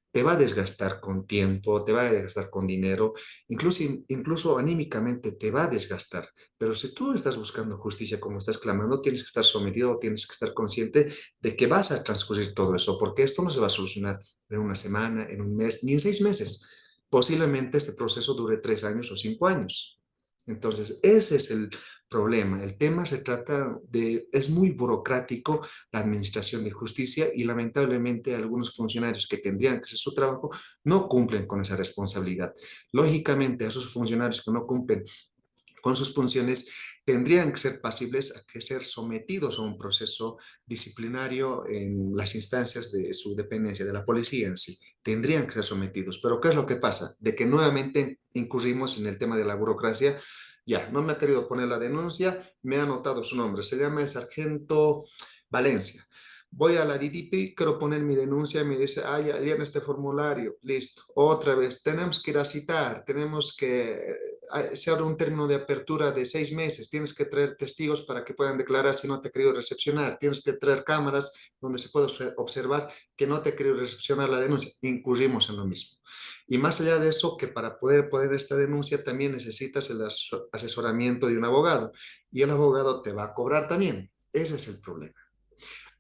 te va a desgastar con tiempo, te va a desgastar con dinero, incluso anímicamente te va a desgastar. Pero si tú estás buscando justicia como estás clamando, tienes que estar sometido, tienes que estar consciente de que vas a transcurrir todo eso, porque esto no se va a solucionar en una semana, en un mes, ni en 6 meses. Posiblemente este proceso dure 3 años o 5 años. Entonces, ese es el problema. El tema se trata de, es muy burocrático la administración de justicia y lamentablemente algunos funcionarios que tendrían que hacer su trabajo no cumplen con esa responsabilidad. Lógicamente, esos funcionarios que no cumplen con sus funciones tendrían que ser pasibles a que ser sometidos a un proceso disciplinario en las instancias de su dependencia, de la policía en sí. Tendrían que ser sometidos. Pero ¿qué es lo que pasa? De que nuevamente incurrimos en el tema de la burocracia. Ya, no me ha querido poner la denuncia, me ha anotado su nombre. Se llama el sargento Valencia. Voy a la DDP, quiero poner mi denuncia y me dice, ah, ya llena este formulario, listo. Otra vez, tenemos que ir a citar, tenemos que, se abre un término de apertura de 6 meses, tienes que traer testigos para que puedan declarar si no te he querido recepcionar, tienes que traer cámaras donde se pueda observar que no te he querido recepcionar la denuncia. Incurrimos en lo mismo. Y más allá de eso, que para poder poner esta denuncia también necesitas el asesoramiento de un abogado y el abogado te va a cobrar también. Ese es el problema.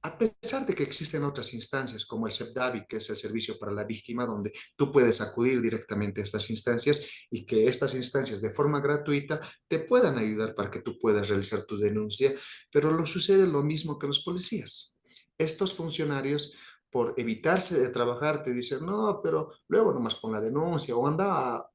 A pesar de que existen otras instancias como el SEPDAVI, que es el servicio para la víctima, donde tú puedes acudir directamente a estas instancias y que estas instancias de forma gratuita te puedan ayudar para que tú puedas realizar tu denuncia, pero lo sucede lo mismo que los policías. Estos funcionarios, por evitarse de trabajar, te dicen, no, pero luego nomás pon la denuncia o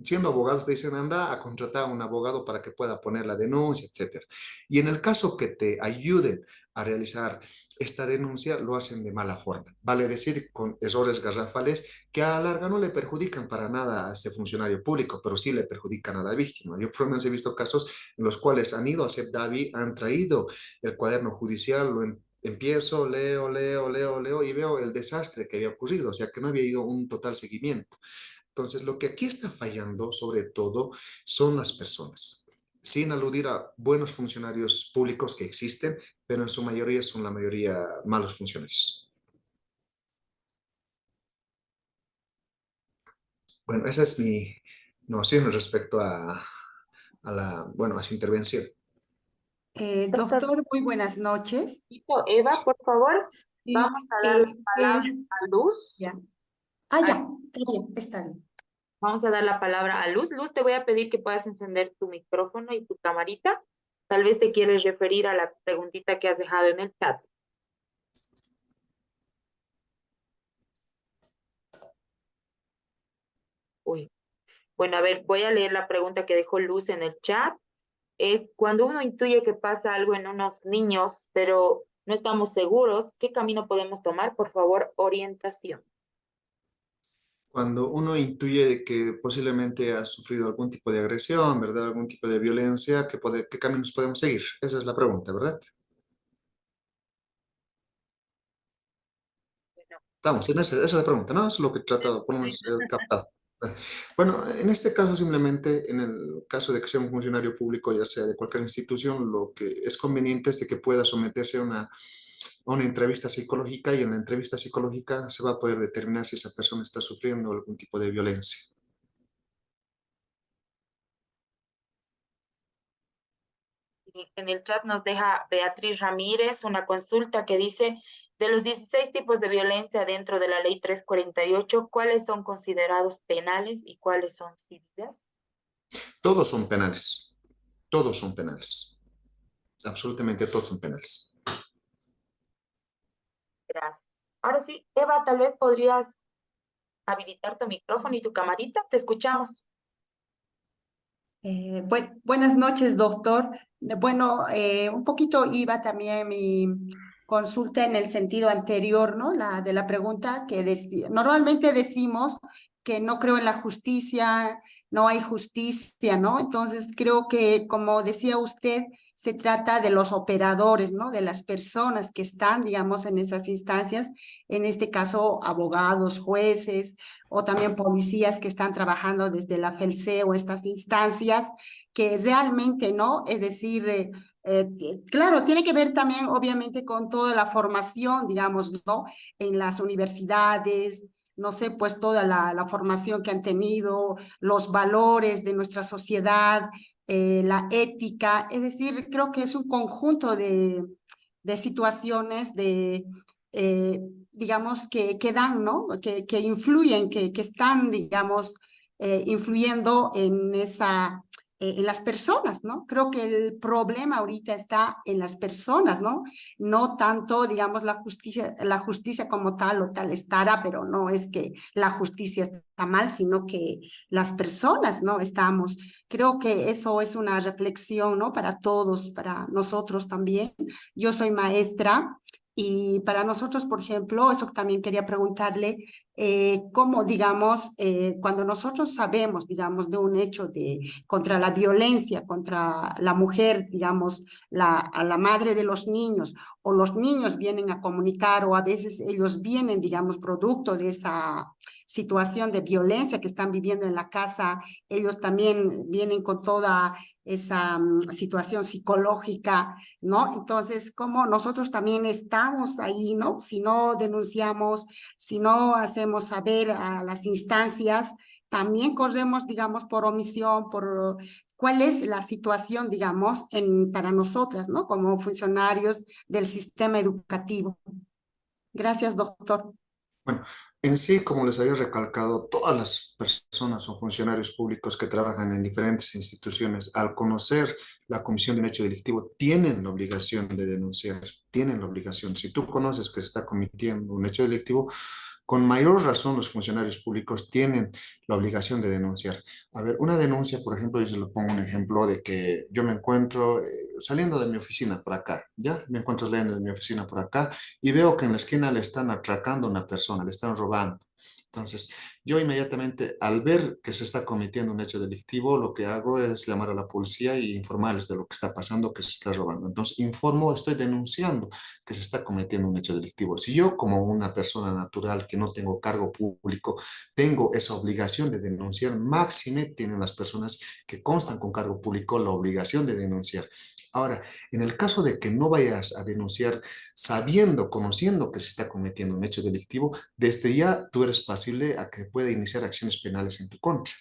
siendo abogados te dicen, anda a contratar a un abogado para que pueda poner la denuncia, etcétera. Y en el caso que te ayuden a realizar esta denuncia, lo hacen de mala forma. Vale decir, con errores garrafales que a la larga no le perjudican para nada a ese funcionario público, pero sí le perjudican a la víctima. Yo por lo menos he visto casos en los cuales han ido a SEPDAVI, han traído el cuaderno judicial, empiezo, leo y veo el desastre que había ocurrido, o sea que no había ido un total seguimiento. Entonces, lo que aquí está fallando, sobre todo, son las personas. Sin aludir a buenos funcionarios públicos que existen, pero en su mayoría son la mayoría malos funcionarios. Bueno, esa es mi noción respecto a su intervención. Doctor. Doctor, muy buenas noches. Eva, por favor. Sí, Vamos a dar la palabra eh, a Luz. ya. Ah, ya, está bien, está bien. Vamos a dar la palabra a Luz. Luz, te voy a pedir que puedas encender tu micrófono y tu camarita. Tal vez te quieres referir a la preguntita que has dejado en el chat. Uy. Bueno, a ver, voy a leer la pregunta que dejó Luz en el chat. Es cuando uno intuye que pasa algo en unos niños, pero no estamos seguros, ¿qué camino podemos tomar? Por favor, orientación. Cuando uno intuye de que posiblemente ha sufrido algún tipo de agresión, ¿verdad? Algún tipo de violencia, ¿qué caminos podemos seguir? Esa es la pregunta, ¿verdad? Bueno, Estamos en esa es la pregunta, ¿no? Eso es lo que trata, por lo menos, captado. Bueno, en este caso simplemente, en el caso de que sea un funcionario público, ya sea de cualquier institución, lo que es conveniente es de que pueda someterse a una entrevista psicológica y en la entrevista psicológica se va a poder determinar si esa persona está sufriendo algún tipo de violencia. en el chat nos deja Beatriz Ramírez una consulta que dice, de los 16 tipos de violencia dentro de la ley 348, ¿cuáles son considerados penales y cuáles son civiles? Todos son penales, todos son penales, absolutamente todos son penales. Gracias. Ahora sí, Eva, tal vez podrías habilitar tu micrófono y tu camarita. Te escuchamos. Buenas noches, doctor. Bueno, un poquito iba también mi consulta en el sentido anterior, ¿no? La de la pregunta que normalmente decimos que no creo en la justicia, no hay justicia, ¿no? Entonces creo que, como decía usted, se trata de los operadores, ¿no? De las personas que están, digamos, en esas instancias, en este caso, abogados, jueces, o también policías que están trabajando desde la FELCE o estas instancias, que realmente, ¿no? Es decir, claro, tiene que ver también, obviamente, con toda la formación, digamos, ¿no? En las universidades, no sé, pues toda la formación que han tenido, los valores de nuestra sociedad, la ética, es decir, creo que es un conjunto de situaciones, digamos, que dan, ¿no? Que influyen, que están, digamos, influyendo en las personas, ¿no? Creo que el problema ahorita está en las personas, ¿no? No tanto, digamos, la justicia como tal o tal estará, pero no es que la justicia está mal, sino que las personas, ¿no? Estamos. Creo que eso es una reflexión, ¿no? Para todos, para nosotros también. Yo soy maestra y para nosotros, por ejemplo, eso también quería preguntarle, cómo, digamos, cuando nosotros sabemos, digamos, de un hecho contra la violencia, contra la mujer, digamos, a la madre de los niños, o los niños vienen a comunicar, o a veces ellos vienen, digamos, producto de esa situación de violencia que están viviendo en la casa, ellos también vienen con toda esa situación psicológica, ¿no? Entonces, como nosotros también estamos ahí, ¿no? Si no denunciamos, si no hacemos saber a las instancias, también corremos, digamos, por omisión, por cuál es la situación, digamos, para nosotras, ¿no? Como funcionarios del sistema educativo. Gracias, doctor. Bueno, en sí, como les había recalcado, todas las personas o funcionarios públicos que trabajan en diferentes instituciones, al conocer la comisión de un hecho delictivo, tienen la obligación de denunciar, tienen la obligación. Si tú conoces que se está cometiendo un hecho delictivo, con mayor razón los funcionarios públicos tienen la obligación de denunciar. A ver, una denuncia, por ejemplo, yo se lo pongo un ejemplo de que yo me encuentro saliendo de mi oficina por acá, ¿ya? Me encuentro saliendo de mi oficina por acá y veo que en la esquina le están atracando a una persona, le están robando. Entonces, yo inmediatamente, al ver que se está cometiendo un hecho delictivo, lo que hago es llamar a la policía y informarles de lo que está pasando, que se está robando. Entonces, informo, estoy denunciando que se está cometiendo un hecho delictivo. Si yo, como una persona natural que no tengo cargo público, tengo esa obligación de denunciar, máxime tienen las personas que constan con cargo público la obligación de denunciar. Ahora, en el caso de que no vayas a denunciar sabiendo, conociendo que se está cometiendo un hecho delictivo, desde ya tú eres pasible a que pueda iniciar acciones penales en tu contra.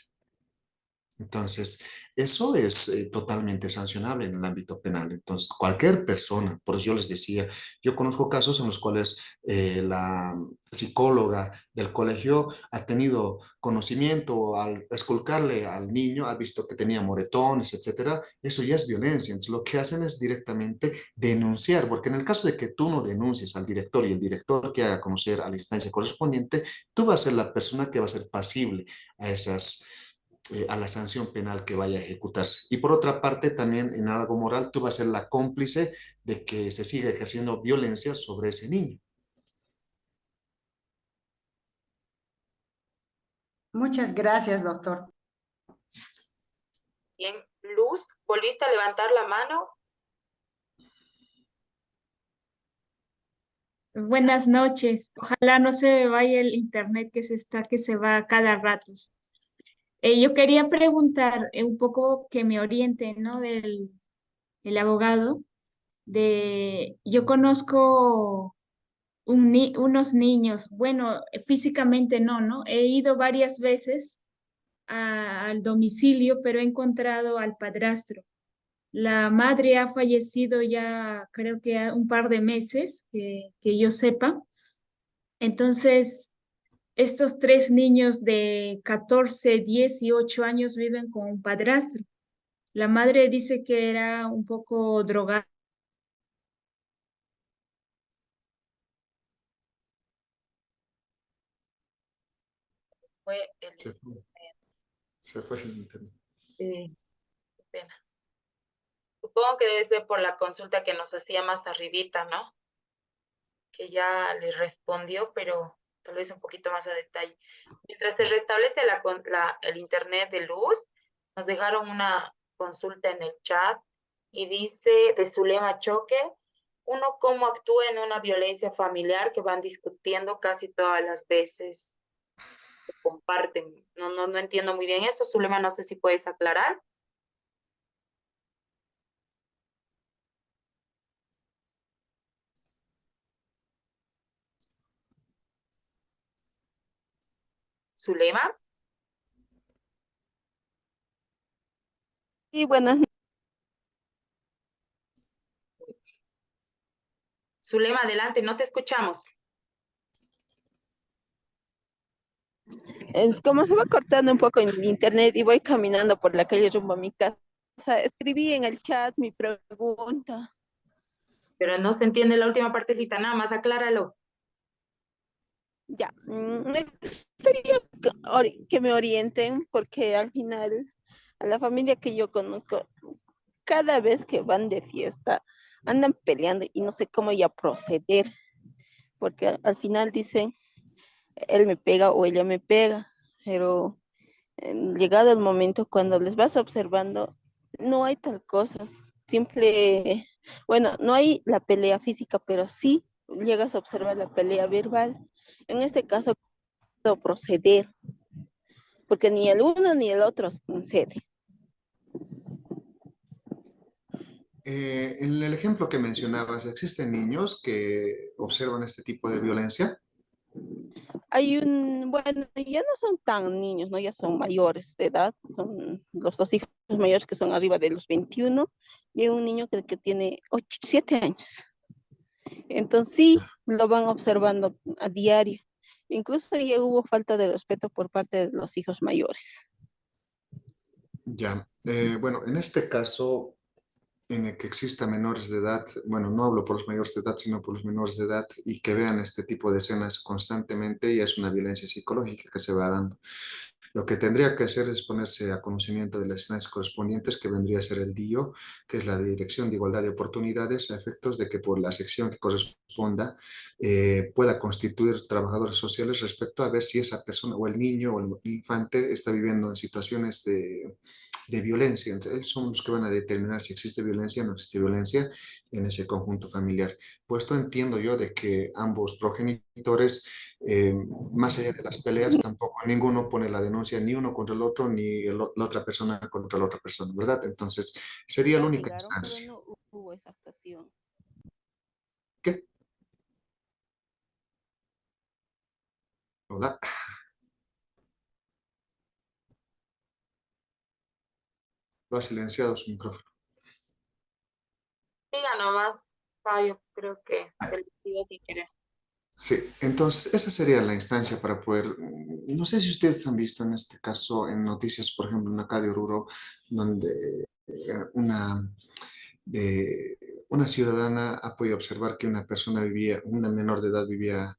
Entonces, eso es totalmente sancionable en el ámbito penal. Entonces, cualquier persona, por eso yo les decía, yo conozco casos en los cuales la psicóloga del colegio ha tenido conocimiento al esculcarle al niño, ha visto que tenía moretones, etcétera. Eso ya es violencia. Entonces, lo que hacen es directamente denunciar, porque en el caso de que tú no denuncies al director y el director que haga conocer a la instancia correspondiente, tú vas a ser la persona que va a ser pasible a esas a la sanción penal que vaya a ejecutarse. Y por otra parte, también en algo moral, tú vas a ser la cómplice de que se siga ejerciendo violencia sobre ese niño. Muchas gracias, doctor. Bien, Luz, ¿volviste a levantar la mano? Buenas noches. Ojalá no se me vaya el internet que se va a cada rato. Yo quería preguntar un poco que me oriente, ¿no? Del el abogado. Yo conozco unos niños, bueno, físicamente no, ¿no? He ido varias veces al domicilio, pero he encontrado al padrastro. La madre ha fallecido ya creo que un par de meses, que yo sepa. Entonces, estos tres niños de 14, 10 y 8 años viven con un padrastro. La madre dice que era un poco drogada. Fue el... Se fue, se fue el internet. Sí, qué pena. Supongo que debe ser por la consulta que nos hacía más arribita, ¿no? Que ya le respondió, pero tal vez un poquito más a detalle. Mientras se restablece el internet de Luz, nos dejaron una consulta en el chat y dice de Zulema Choque, uno cómo actúa en una violencia familiar que van discutiendo casi todas las veces que comparten. No entiendo muy bien esto, Zulema, no sé si puedes aclarar. Zulema. Sí, buenas. Zulema, adelante, no te escuchamos. Como se va cortando un poco en internet y voy caminando por la calle rumbo a mi casa, escribí en el chat mi pregunta. Pero no se entiende la última partecita, nada más acláralo. Ya, me gustaría que me orienten porque al final a la familia que yo conozco, cada vez que van de fiesta, andan peleando y no sé cómo ya proceder, porque al final dicen, él me pega o ella me pega, pero llegado el momento cuando les vas observando, no hay tal cosa, simple, bueno, no hay la pelea física, pero sí llegas a observar la pelea verbal. En este caso, puedo proceder, porque ni el uno ni el otro cede. En el ejemplo que mencionabas, ¿existen niños que observan este tipo de violencia? Bueno, ya no son tan niños, ¿no? Ya son mayores de edad, son los dos hijos mayores que son arriba de los 21 y hay un niño que tiene 7 años. Entonces sí, lo van observando a diario. Incluso ya hubo falta de respeto por parte de los hijos mayores. Ya, bueno, en este caso, en el que exista menores de edad, bueno, no hablo por los mayores de edad, sino por los menores de edad, y que vean este tipo de escenas constantemente, y es una violencia psicológica que se va dando. Lo que tendría que hacer es ponerse a conocimiento de las instancias correspondientes, que vendría a ser el DIO, que es la Dirección de Igualdad de Oportunidades, a efectos de que por la sección que corresponda pueda constituir trabajadores sociales respecto a ver si esa persona o el niño o el infante está viviendo en situaciones de violencia. Entonces, ellos son los que van a determinar si existe violencia o no existe violencia en ese conjunto familiar. Puesto entiendo yo de que ambos progenitores, eh, más allá de las peleas, tampoco ninguno pone la denuncia, ni uno contra el otro, ni la otra persona contra la otra persona, ¿verdad? Entonces, sería la Ya única llegaron, pero instancia. no hubo esa actuación. ¿Qué? Hola. Lo ha silenciado su micrófono. Diga nomás, Fabio, creo que se le pidió sin querer. Sí, entonces esa sería la instancia para poder, no sé si ustedes han visto en este caso en noticias, por ejemplo, en acá de Oruro, donde una, de, una ciudadana ha podido observar que una persona vivía, una menor de edad vivía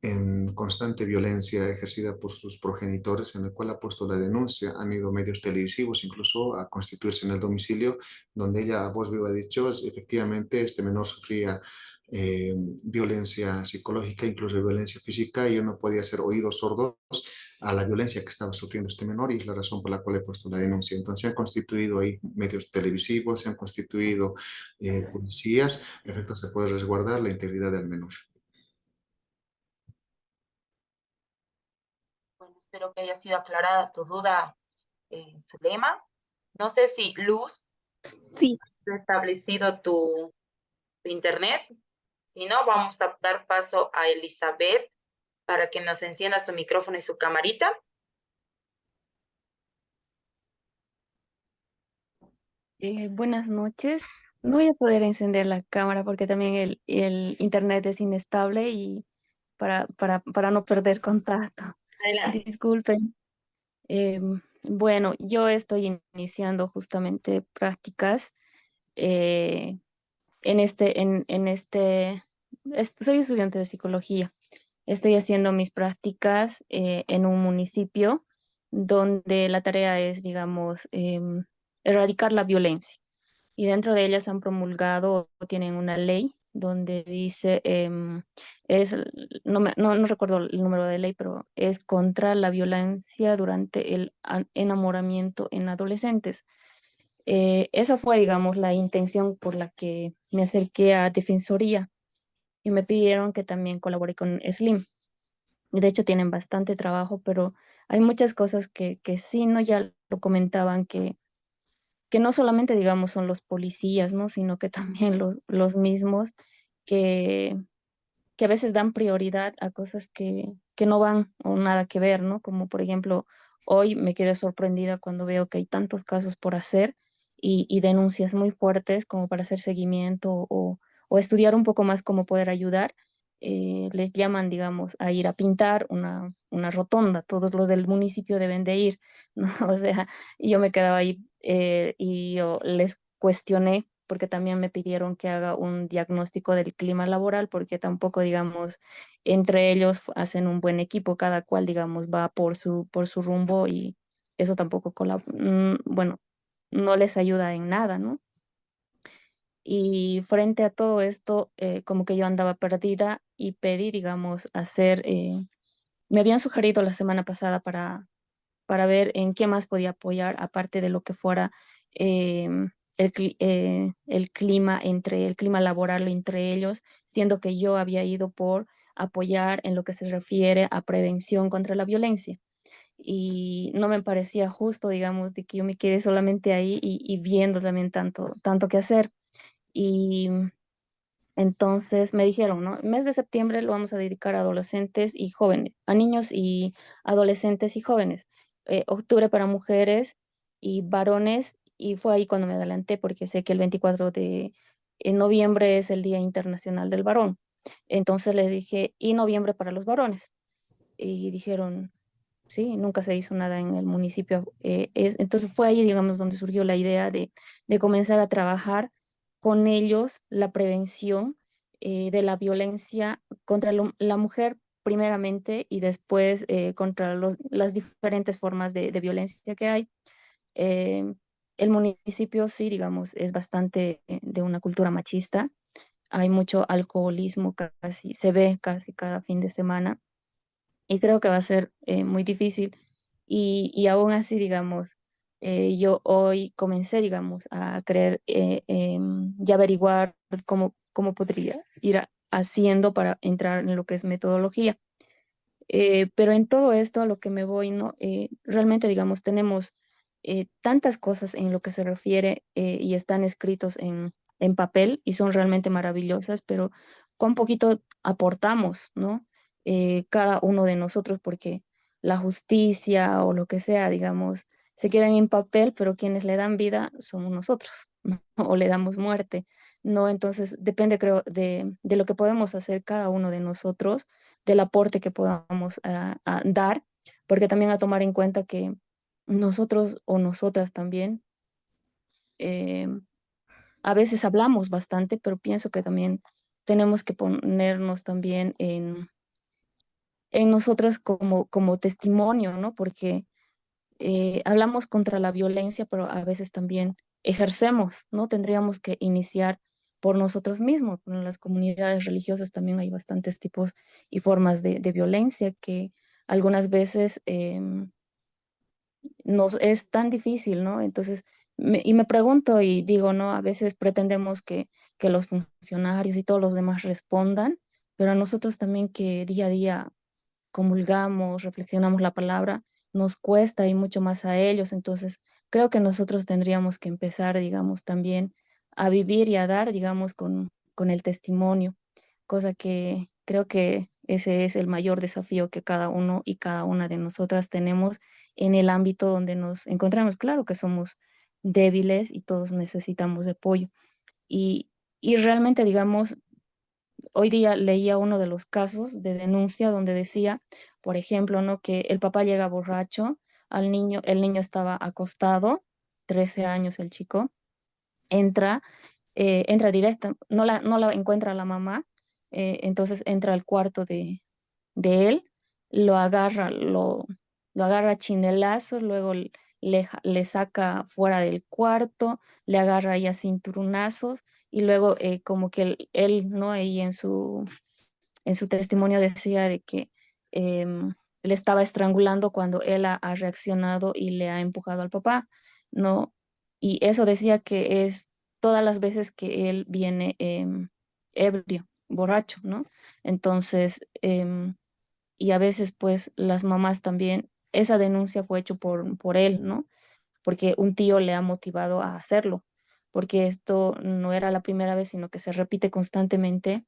en constante violencia ejercida por sus progenitores, en el cual ha puesto la denuncia. Han ido medios televisivos incluso a constituirse en el domicilio, donde ella a voz viva ha dicho, efectivamente, este menor sufría violencia psicológica, incluso violencia física, y yo no podía hacer oídos sordos a la violencia que estaba sufriendo este menor, y es la razón por la cual he puesto la denuncia. Entonces se han constituido ahí medios televisivos, se han constituido policías, en efecto se puede resguardar la integridad del menor. Bueno, espero que haya sido aclarada tu duda, Zulema. No sé si Luz Sí. ha establecido tu internet. Si no, vamos a dar paso a Elizabeth para que nos encienda su micrófono y su camarita. Buenas noches. No voy a poder encender la cámara porque también el internet es inestable y para no perder contacto. Adelante. Disculpen. Bueno, yo estoy iniciando justamente prácticas eh, soy estudiante de psicología. Estoy haciendo mis prácticas en un municipio donde la tarea es, digamos, erradicar la violencia. Y dentro de ellas han promulgado o tienen una ley donde dice, no recuerdo el número de ley, pero es contra la violencia durante el enamoramiento en adolescentes. Esa fue, digamos, la intención por la que me acerqué a Defensoría y me pidieron que también colabore con Slim. Y de hecho tienen bastante trabajo, pero hay muchas cosas que sí, ¿no? Ya lo comentaban que no solamente, digamos, son los policías, ¿no? Sino que también los mismos que, que a veces dan prioridad a cosas que no van o nada que ver, ¿no? Como por ejemplo, hoy me quedé sorprendida cuando veo que hay tantos casos por hacer y denuncias muy fuertes como para hacer seguimiento o estudiar un poco más cómo poder ayudar. Les llaman, digamos, a ir a pintar una rotonda. Todos los del municipio deben de ir, ¿no? O sea, y yo me quedaba ahí y yo les cuestioné porque también me pidieron que haga un diagnóstico del clima laboral, porque tampoco, digamos, entre ellos hacen un buen equipo, cada cual, digamos, va por su rumbo y eso tampoco, bueno, no les ayuda en nada, ¿no? Y frente a todo esto, como que yo andaba perdida y pedí, digamos, me habían sugerido la semana pasada para ver en qué más podía apoyar, aparte de lo que fuera el clima el clima laboral entre ellos, siendo que yo había ido por apoyar en lo que se refiere a prevención contra la violencia. Y no me parecía justo, digamos, de que yo me quedé solamente ahí y viendo también tanto que hacer. Y entonces me dijeron, ¿no? El mes de septiembre lo vamos a dedicar a adolescentes y jóvenes, a niños y adolescentes y jóvenes. Octubre para mujeres y varones, y fue ahí cuando me adelanté porque sé que el 24 de noviembre es el Día Internacional del Varón. Entonces les dije, y noviembre para los varones. Y dijeron, sí, nunca se hizo nada en el municipio. Entonces fue ahí, digamos, donde surgió la idea de comenzar a trabajar con ellos la prevención de la violencia contra la mujer primeramente y después contra las diferentes formas de violencia que hay. Eh, el municipio, sí, digamos, es bastante de una cultura machista. Hay mucho alcoholismo, casi se ve casi cada fin de semana y creo que va a ser muy difícil. Y aún así, digamos, yo hoy comencé, digamos, a querer y averiguar cómo podría ir haciendo para entrar en lo que es metodología. Pero en todo esto a lo que me voy, ¿no? Realmente, digamos, tenemos tantas cosas en lo que se refiere y están escritos en papel y son realmente maravillosas, pero cuán poquito aportamos, ¿no? Cada uno de nosotros, porque la justicia o lo que sea, digamos, se quedan en papel, pero quienes le dan vida somos nosotros, ¿no? O le damos muerte, ¿no? Entonces depende, creo, de lo que podemos hacer cada uno de nosotros, del aporte que podamos dar, porque también a tomar en cuenta que nosotros o nosotras también eh, a veces hablamos bastante, pero pienso que también tenemos que ponernos también en nosotras como testimonio, ¿no? Porque hablamos contra la violencia, pero a veces también ejercemos, ¿no? Tendríamos que iniciar por nosotros mismos. En las comunidades religiosas también hay bastantes tipos y formas de violencia que algunas veces nos es tan difícil, ¿no? Entonces, y me pregunto y digo, ¿no? A veces pretendemos que los funcionarios y todos los demás respondan, pero a nosotros también que día a día comulgamos, reflexionamos la palabra, nos cuesta y mucho más a ellos. Entonces, creo que nosotros tendríamos que empezar, digamos, también a vivir y a dar, digamos, con el testimonio, cosa que creo que ese es el mayor desafío que cada uno y cada una de nosotras tenemos en el ámbito donde nos encontramos. Claro que somos débiles y todos necesitamos de apoyo. Y, y realmente, digamos, hoy día leía uno de los casos de denuncia donde decía, por ejemplo, ¿no? Que el papá llega borracho al niño, el niño estaba acostado, 13 años el chico, entra, entra directa, no la encuentra la mamá, entonces entra al cuarto de él, lo agarra a chinelazos, luego le saca fuera del cuarto, le agarra ahí a cinturonazos y luego como que él, ¿no? Ahí en su testimonio decía de que le estaba estrangulando cuando él ha reaccionado y le ha empujado al papá, ¿no? Y eso decía que es todas las veces que él viene ebrio, borracho, ¿no? Entonces, y a veces pues las mamás también, esa denuncia fue hecho por él, ¿no? Porque un tío le ha motivado a hacerlo, porque esto no era la primera vez, sino que se repite constantemente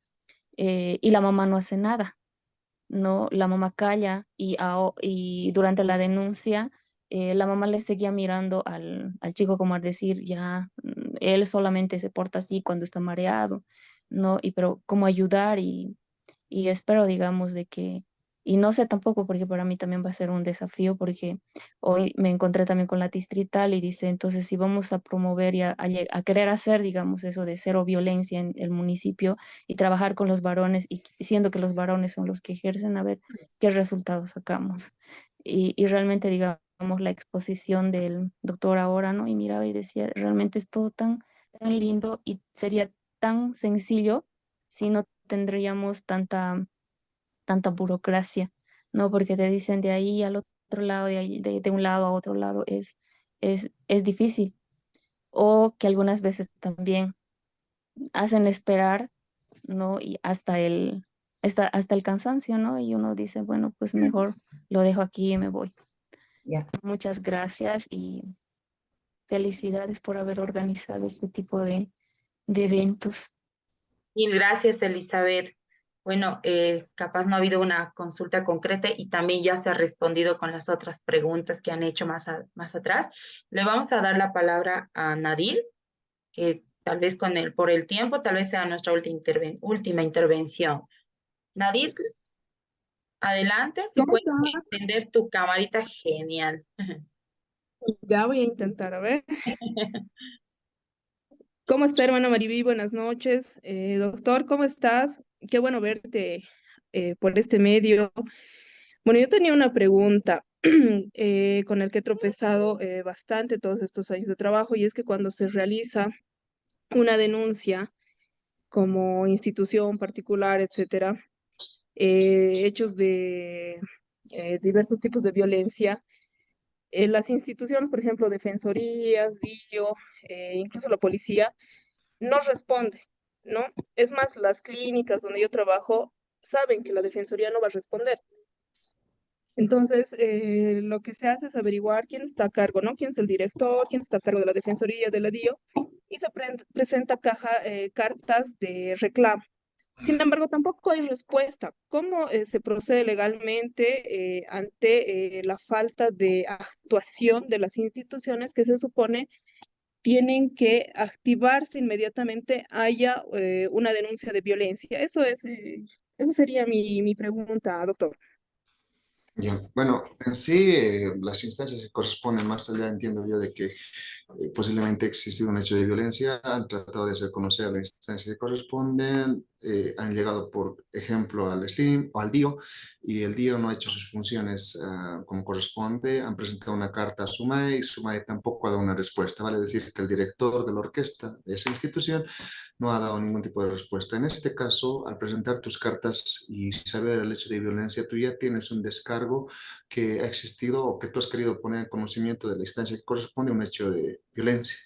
y la mamá no hace nada, ¿no? La mamá calla y durante la denuncia la mamá le seguía mirando al chico como al decir, ya, él solamente se porta así cuando está mareado, ¿no? Y pero cómo ayudar y espero, digamos, de que, y no sé tampoco, porque para mí también va a ser un desafío, porque hoy me encontré también con la distrital y dice, entonces, si vamos a promover y a querer hacer, digamos, eso de cero violencia en el municipio y trabajar con los varones, y siendo que los varones son los que ejercen, a ver qué resultados sacamos. Y realmente, digamos, la exposición del doctor ahora, ¿no? Y miraba y decía, realmente es todo tan lindo y sería tan sencillo si no tendríamos tanta burocracia, ¿no? Porque te dicen de ahí al otro lado, de un lado a otro lado, es difícil. O que algunas veces también hacen esperar, ¿no? Y hasta el cansancio, ¿no? Y uno dice, bueno, pues mejor lo dejo aquí y me voy. Ya. Muchas gracias y felicidades por haber organizado este tipo de eventos. Mil gracias, Elizabeth. Bueno, capaz no ha habido una consulta concreta y también ya se ha respondido con las otras preguntas que han hecho más atrás. Le vamos a dar la palabra a Nadil, que tal vez por el tiempo, tal vez sea nuestra última intervención. Nadil, adelante, si ¿Cómo puedes está? encender tu camarita, genial. Ya voy a intentar, a ver. ¿Cómo está, hermana Mariví? Buenas noches. Doctor, ¿cómo estás? Qué bueno verte por este medio. Bueno, yo tenía una pregunta con el que he tropezado bastante todos estos años de trabajo, y es que cuando se realiza una denuncia como institución particular, etcétera, hechos de diversos tipos de violencia, las instituciones, por ejemplo, defensorías, DIO, incluso la policía, no responde, ¿no? Es más, las clínicas donde yo trabajo saben que la defensoría no va a responder. Entonces, lo que se hace es averiguar quién está a cargo, ¿no? ¿Quién es el director? ¿Quién está a cargo de la defensoría, de la DIO? Y se presenta cartas de reclamo. Sin embargo, tampoco hay respuesta. ¿Cómo se procede legalmente ante la falta de actuación de las instituciones que se supone tienen que activarse inmediatamente haya una denuncia de violencia? Esa sería mi pregunta, doctor. Ya, bueno, en sí, las instancias que corresponden más allá, entiendo yo, de que posiblemente ha existido un hecho de violencia, han tratado de hacer conocer a las instancias que corresponden, han llegado, por ejemplo, al SLIM o al DIO, y el DIO no ha hecho sus funciones como corresponde, han presentado una carta a SUMAE y SUMAE tampoco ha dado una respuesta, vale decir que el director de la orquesta de esa institución no ha dado ningún tipo de respuesta. En este caso, al presentar tus cartas y saber el hecho de violencia, tú ya tienes un descargo que ha existido o que tú has querido poner en conocimiento de la instancia que corresponde a un hecho de violencia.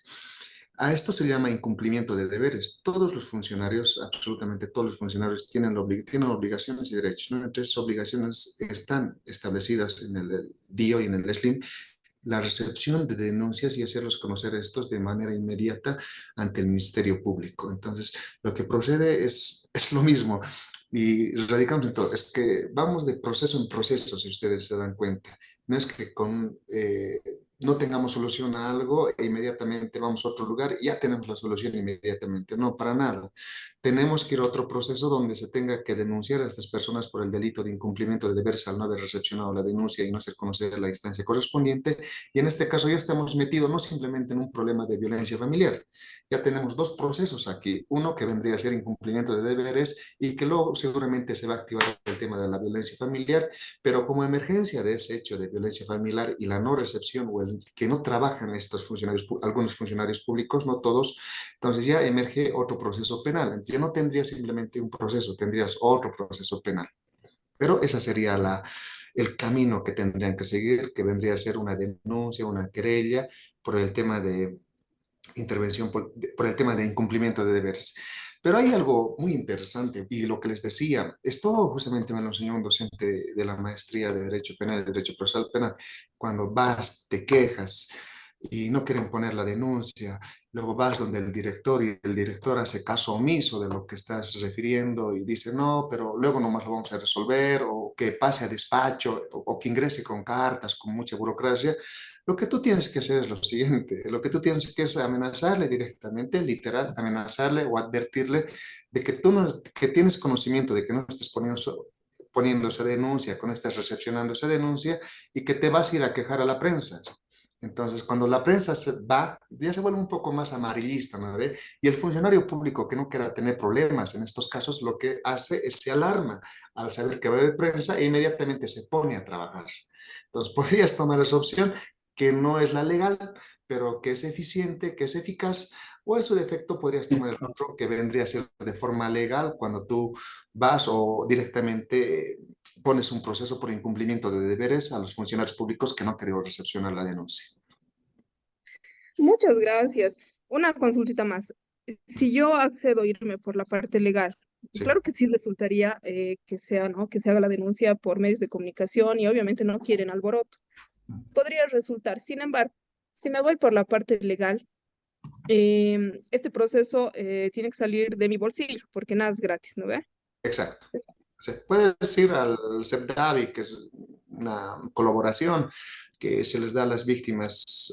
A esto se llama incumplimiento de deberes. Todos los funcionarios, absolutamente todos los funcionarios, tienen obligaciones y derechos, ¿no? Entre esas obligaciones están establecidas en el DIO y en el SLIM la recepción de denuncias y hacerlos conocer estos de manera inmediata ante el Ministerio Público. Entonces, lo que procede es lo mismo. Y radicamos en todo, es que vamos de proceso en proceso, si ustedes se dan cuenta. No es que no tengamos solución a algo e inmediatamente vamos a otro lugar y ya tenemos la solución inmediatamente. No, para nada. Tenemos que ir a otro proceso donde se tenga que denunciar a estas personas por el delito de incumplimiento de deberes al no haber recepcionado la denuncia y no hacer conocer la instancia correspondiente. Y en este caso ya estamos metidos no simplemente en un problema de violencia familiar. Ya tenemos dos procesos aquí. Uno que vendría a ser incumplimiento de deberes y que luego seguramente se va a activar el tema de la violencia familiar, pero como emergencia de ese hecho de violencia familiar y la no recepción o el que no trabajan estos funcionarios, algunos funcionarios públicos, no todos, entonces ya emerge otro proceso penal. Entonces ya no tendrías simplemente un proceso, tendrías otro proceso penal. Pero esa sería el camino que tendrían que seguir, que vendría a ser una denuncia, una querella por el tema de intervención, por el tema de incumplimiento de deberes. Pero hay algo muy interesante y lo que les decía, esto justamente me lo enseñó un docente de la maestría de Derecho Penal, Derecho Procesal Penal. Cuando vas, te quejas y no quieren poner la denuncia, luego vas donde el director y el director hace caso omiso de lo que estás refiriendo y dice no, pero luego nomás lo vamos a resolver, o que pase a despacho, o que ingrese con cartas, con mucha burocracia. Lo que tú tienes que hacer es lo siguiente, lo que tú tienes que es amenazarle directamente, literal, amenazarle o advertirle de que tú no, que tienes conocimiento de que no estés poniendo esa denuncia, que no estás recepcionando esa denuncia y que te vas a ir a quejar a la prensa. Entonces, cuando la prensa se va, ya se vuelve un poco más amarillista, ¿no ve? Y el funcionario público que no quiera tener problemas en estos casos, lo que hace es se alarma al saber que va a haber prensa e inmediatamente se pone a trabajar. Entonces, podrías tomar esa opción que no es la legal, pero que es eficiente, que es eficaz, o en su defecto podrías tomar el otro que vendría a ser de forma legal cuando tú vas o directamente pones un proceso por incumplimiento de deberes a los funcionarios públicos que no han querido recepcionar la denuncia. Muchas gracias. Una consultita más. Si yo accedo a irme por la parte legal, Sí. claro que sí resultaría que sea, ¿no? Que se haga la denuncia por medios de comunicación y obviamente no quieren alboroto. Podría resultar. Sin embargo, si me voy por la parte legal, este proceso tiene que salir de mi bolsillo porque nada es gratis, ¿no ve? Exacto. Sí. Puedes ir al CEPDAVI, que es una colaboración que se les da a las víctimas,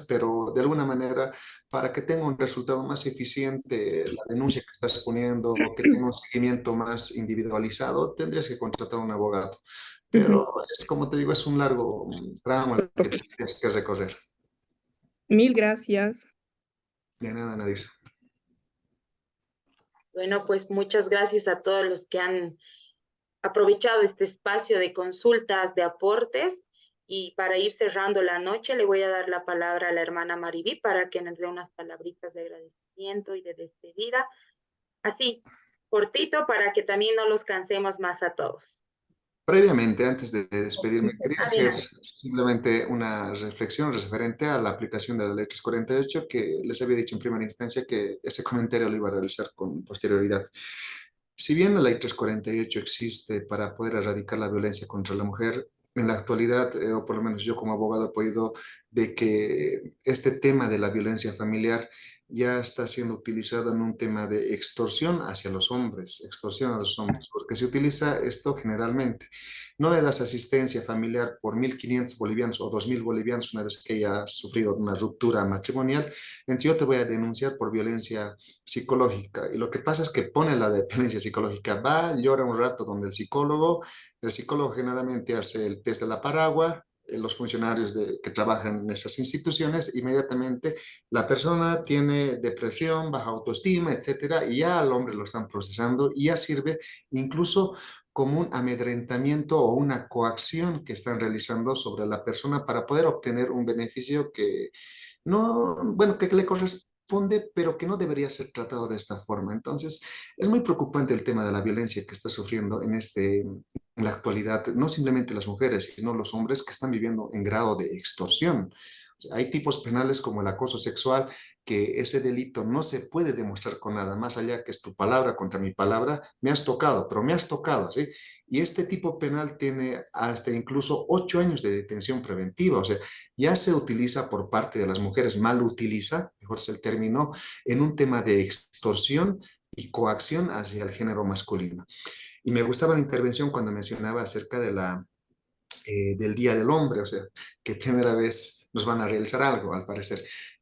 pero de alguna manera, para que tenga un resultado más eficiente la denuncia que estás poniendo, que tenga un seguimiento más individualizado, tendrías que contratar a un abogado. Pero es como te digo, es un largo tramo el que tienes que recorrer. Mil gracias. De nada, Nadir. Bueno, pues muchas gracias a todos los que han aprovechado este espacio de consultas, de aportes. Y para ir cerrando la noche, le voy a dar la palabra a la hermana Maribí para que nos dé unas palabritas de agradecimiento y de despedida. Así, cortito, para que también no los cansemos más a todos. Previamente, antes de despedirme, quería hacer Adelante. simplemente una reflexión referente a la aplicación de la Ley 348, que les había dicho en primera instancia que ese comentario lo iba a realizar con posterioridad. Si bien la Ley 348 existe para poder erradicar la violencia contra la mujer, en la actualidad, o por lo menos yo como abogado he podido de que este tema de la violencia familiar ya está siendo utilizado en un tema de extorsión hacia los hombres, porque se utiliza esto generalmente. No me das asistencia familiar por 1.500 bolivianos o 2.000 bolivianos una vez que haya sufrido una ruptura matrimonial, entonces yo te voy a denunciar por violencia psicológica. Y lo que pasa es que pone la de violencia psicológica, va, llora un rato donde el psicólogo generalmente hace el test de la paragua, los funcionarios que trabajan en esas instituciones, inmediatamente la persona tiene depresión, baja autoestima, etcétera, y ya al hombre lo están procesando y ya sirve incluso como un amedrentamiento o una coacción que están realizando sobre la persona para poder obtener un beneficio que no, bueno, que le corresponde, pero que no debería ser tratado de esta forma. Entonces, es muy preocupante el tema de la violencia que está sufriendo en la actualidad, no simplemente las mujeres, sino los hombres que están viviendo en grado de extorsión. O sea, hay tipos penales como el acoso sexual, que ese delito no se puede demostrar con nada, más allá que es tu palabra contra mi palabra, me has tocado, pero me has tocado, ¿sí? Y este tipo penal tiene hasta incluso 8 años de detención preventiva, o sea, ya se utiliza por parte de las mujeres, mal utiliza, mejor es el término, en un tema de extorsión y coacción hacia el género masculino. Y me gustaba la intervención cuando mencionaba acerca del Día del Hombre, o sea, que primera vez nos van a realizar algo, al parecer.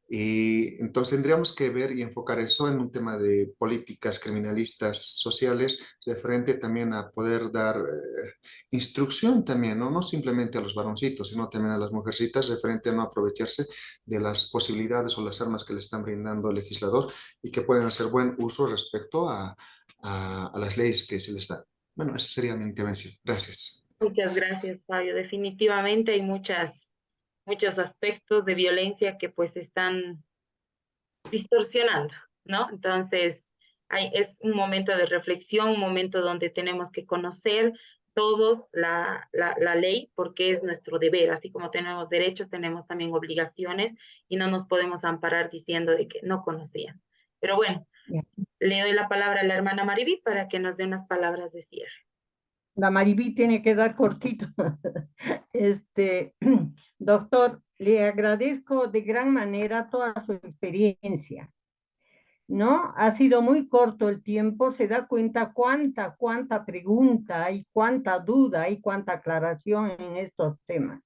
Y entonces tendríamos que ver y enfocar eso en un tema de políticas criminalistas sociales, referente también a poder dar instrucción también, ¿no? No simplemente a los varoncitos, sino también a las mujercitas, referente a no aprovecharse de las posibilidades o las armas que le están brindando el legislador y que pueden hacer buen uso respecto a las leyes que se les dan. Bueno, esa sería mi intervención. Gracias. Muchas gracias, Fabio. Definitivamente hay muchos aspectos de violencia que pues están distorsionando, ¿no? Entonces, es un momento de reflexión, un momento donde tenemos que conocer todos la ley, porque es nuestro deber, así como tenemos derechos, tenemos también obligaciones y no nos podemos amparar diciendo de que no conocían. Pero bueno, le doy la palabra a la hermana Mariví para que nos dé unas palabras de cierre. La Mariví tiene que dar cortito. Doctor, le agradezco de gran manera toda su experiencia, ¿no? Ha sido muy corto el tiempo, se da cuenta cuánta pregunta y cuánta duda y cuánta aclaración en estos temas.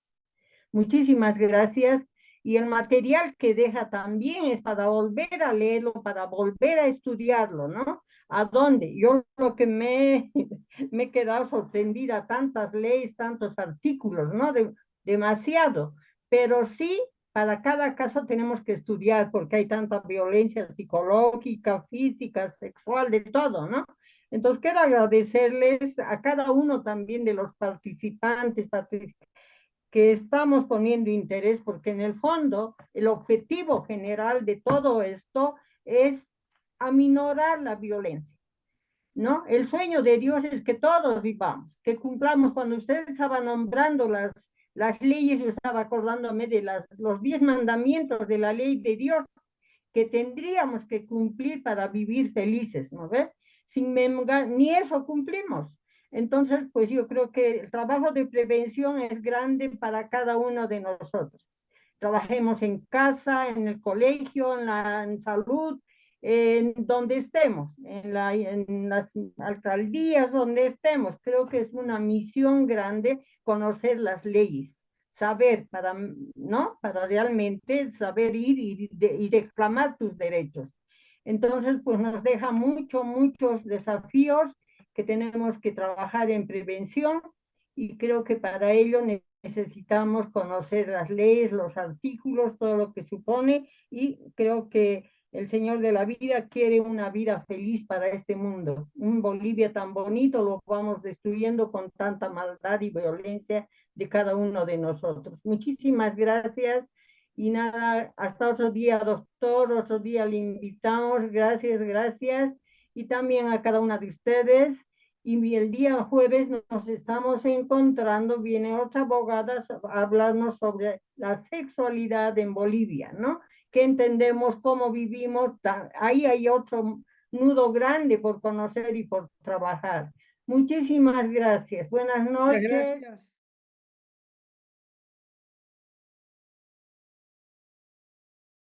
Muchísimas gracias. Y el material que deja también es para volver a leerlo, para volver a estudiarlo, ¿no? ¿A dónde? Yo lo que me he quedado sorprendida, tantas leyes, tantos artículos, ¿no? Demasiado. Pero sí, para cada caso tenemos que estudiar porque hay tanta violencia psicológica, física, sexual, de todo, ¿no? Entonces quiero agradecerles a cada uno también de los participantes que estamos poniendo interés, porque en el fondo el objetivo general de todo esto es aminorar la violencia, ¿no? El sueño de Dios es que todos vivamos, que cumplamos. Cuando usted estaba nombrando las leyes, yo estaba acordándome de los 10 mandamientos de la ley de Dios que tendríamos que cumplir para vivir felices, ¿no ve? Ni eso cumplimos. Entonces, pues yo creo que el trabajo de prevención es grande para cada uno de nosotros. Trabajemos en casa, en el colegio, en salud, en donde estemos, en las alcaldías donde estemos. Creo que es una misión grande conocer las leyes, saber ¿no? Para realmente saber ir y reclamar tus derechos. Entonces, pues nos deja muchos desafíos que tenemos que trabajar en prevención, y creo que para ello necesitamos conocer las leyes, los artículos, todo lo que supone, y creo que el Señor de la vida quiere una vida feliz para este mundo. Un Bolivia tan bonito lo vamos destruyendo con tanta maldad y violencia de cada uno de nosotros. Muchísimas gracias. Y nada, hasta otro día, doctor, otro día le invitamos. Gracias. Y también a cada una de ustedes. Y el día jueves nos estamos encontrando, viene otra abogada a hablarnos sobre la sexualidad en Bolivia, ¿no? ¿Qué entendemos? ¿Cómo vivimos? Ahí hay otro nudo grande por conocer y por trabajar. Muchísimas gracias. Buenas noches. Gracias.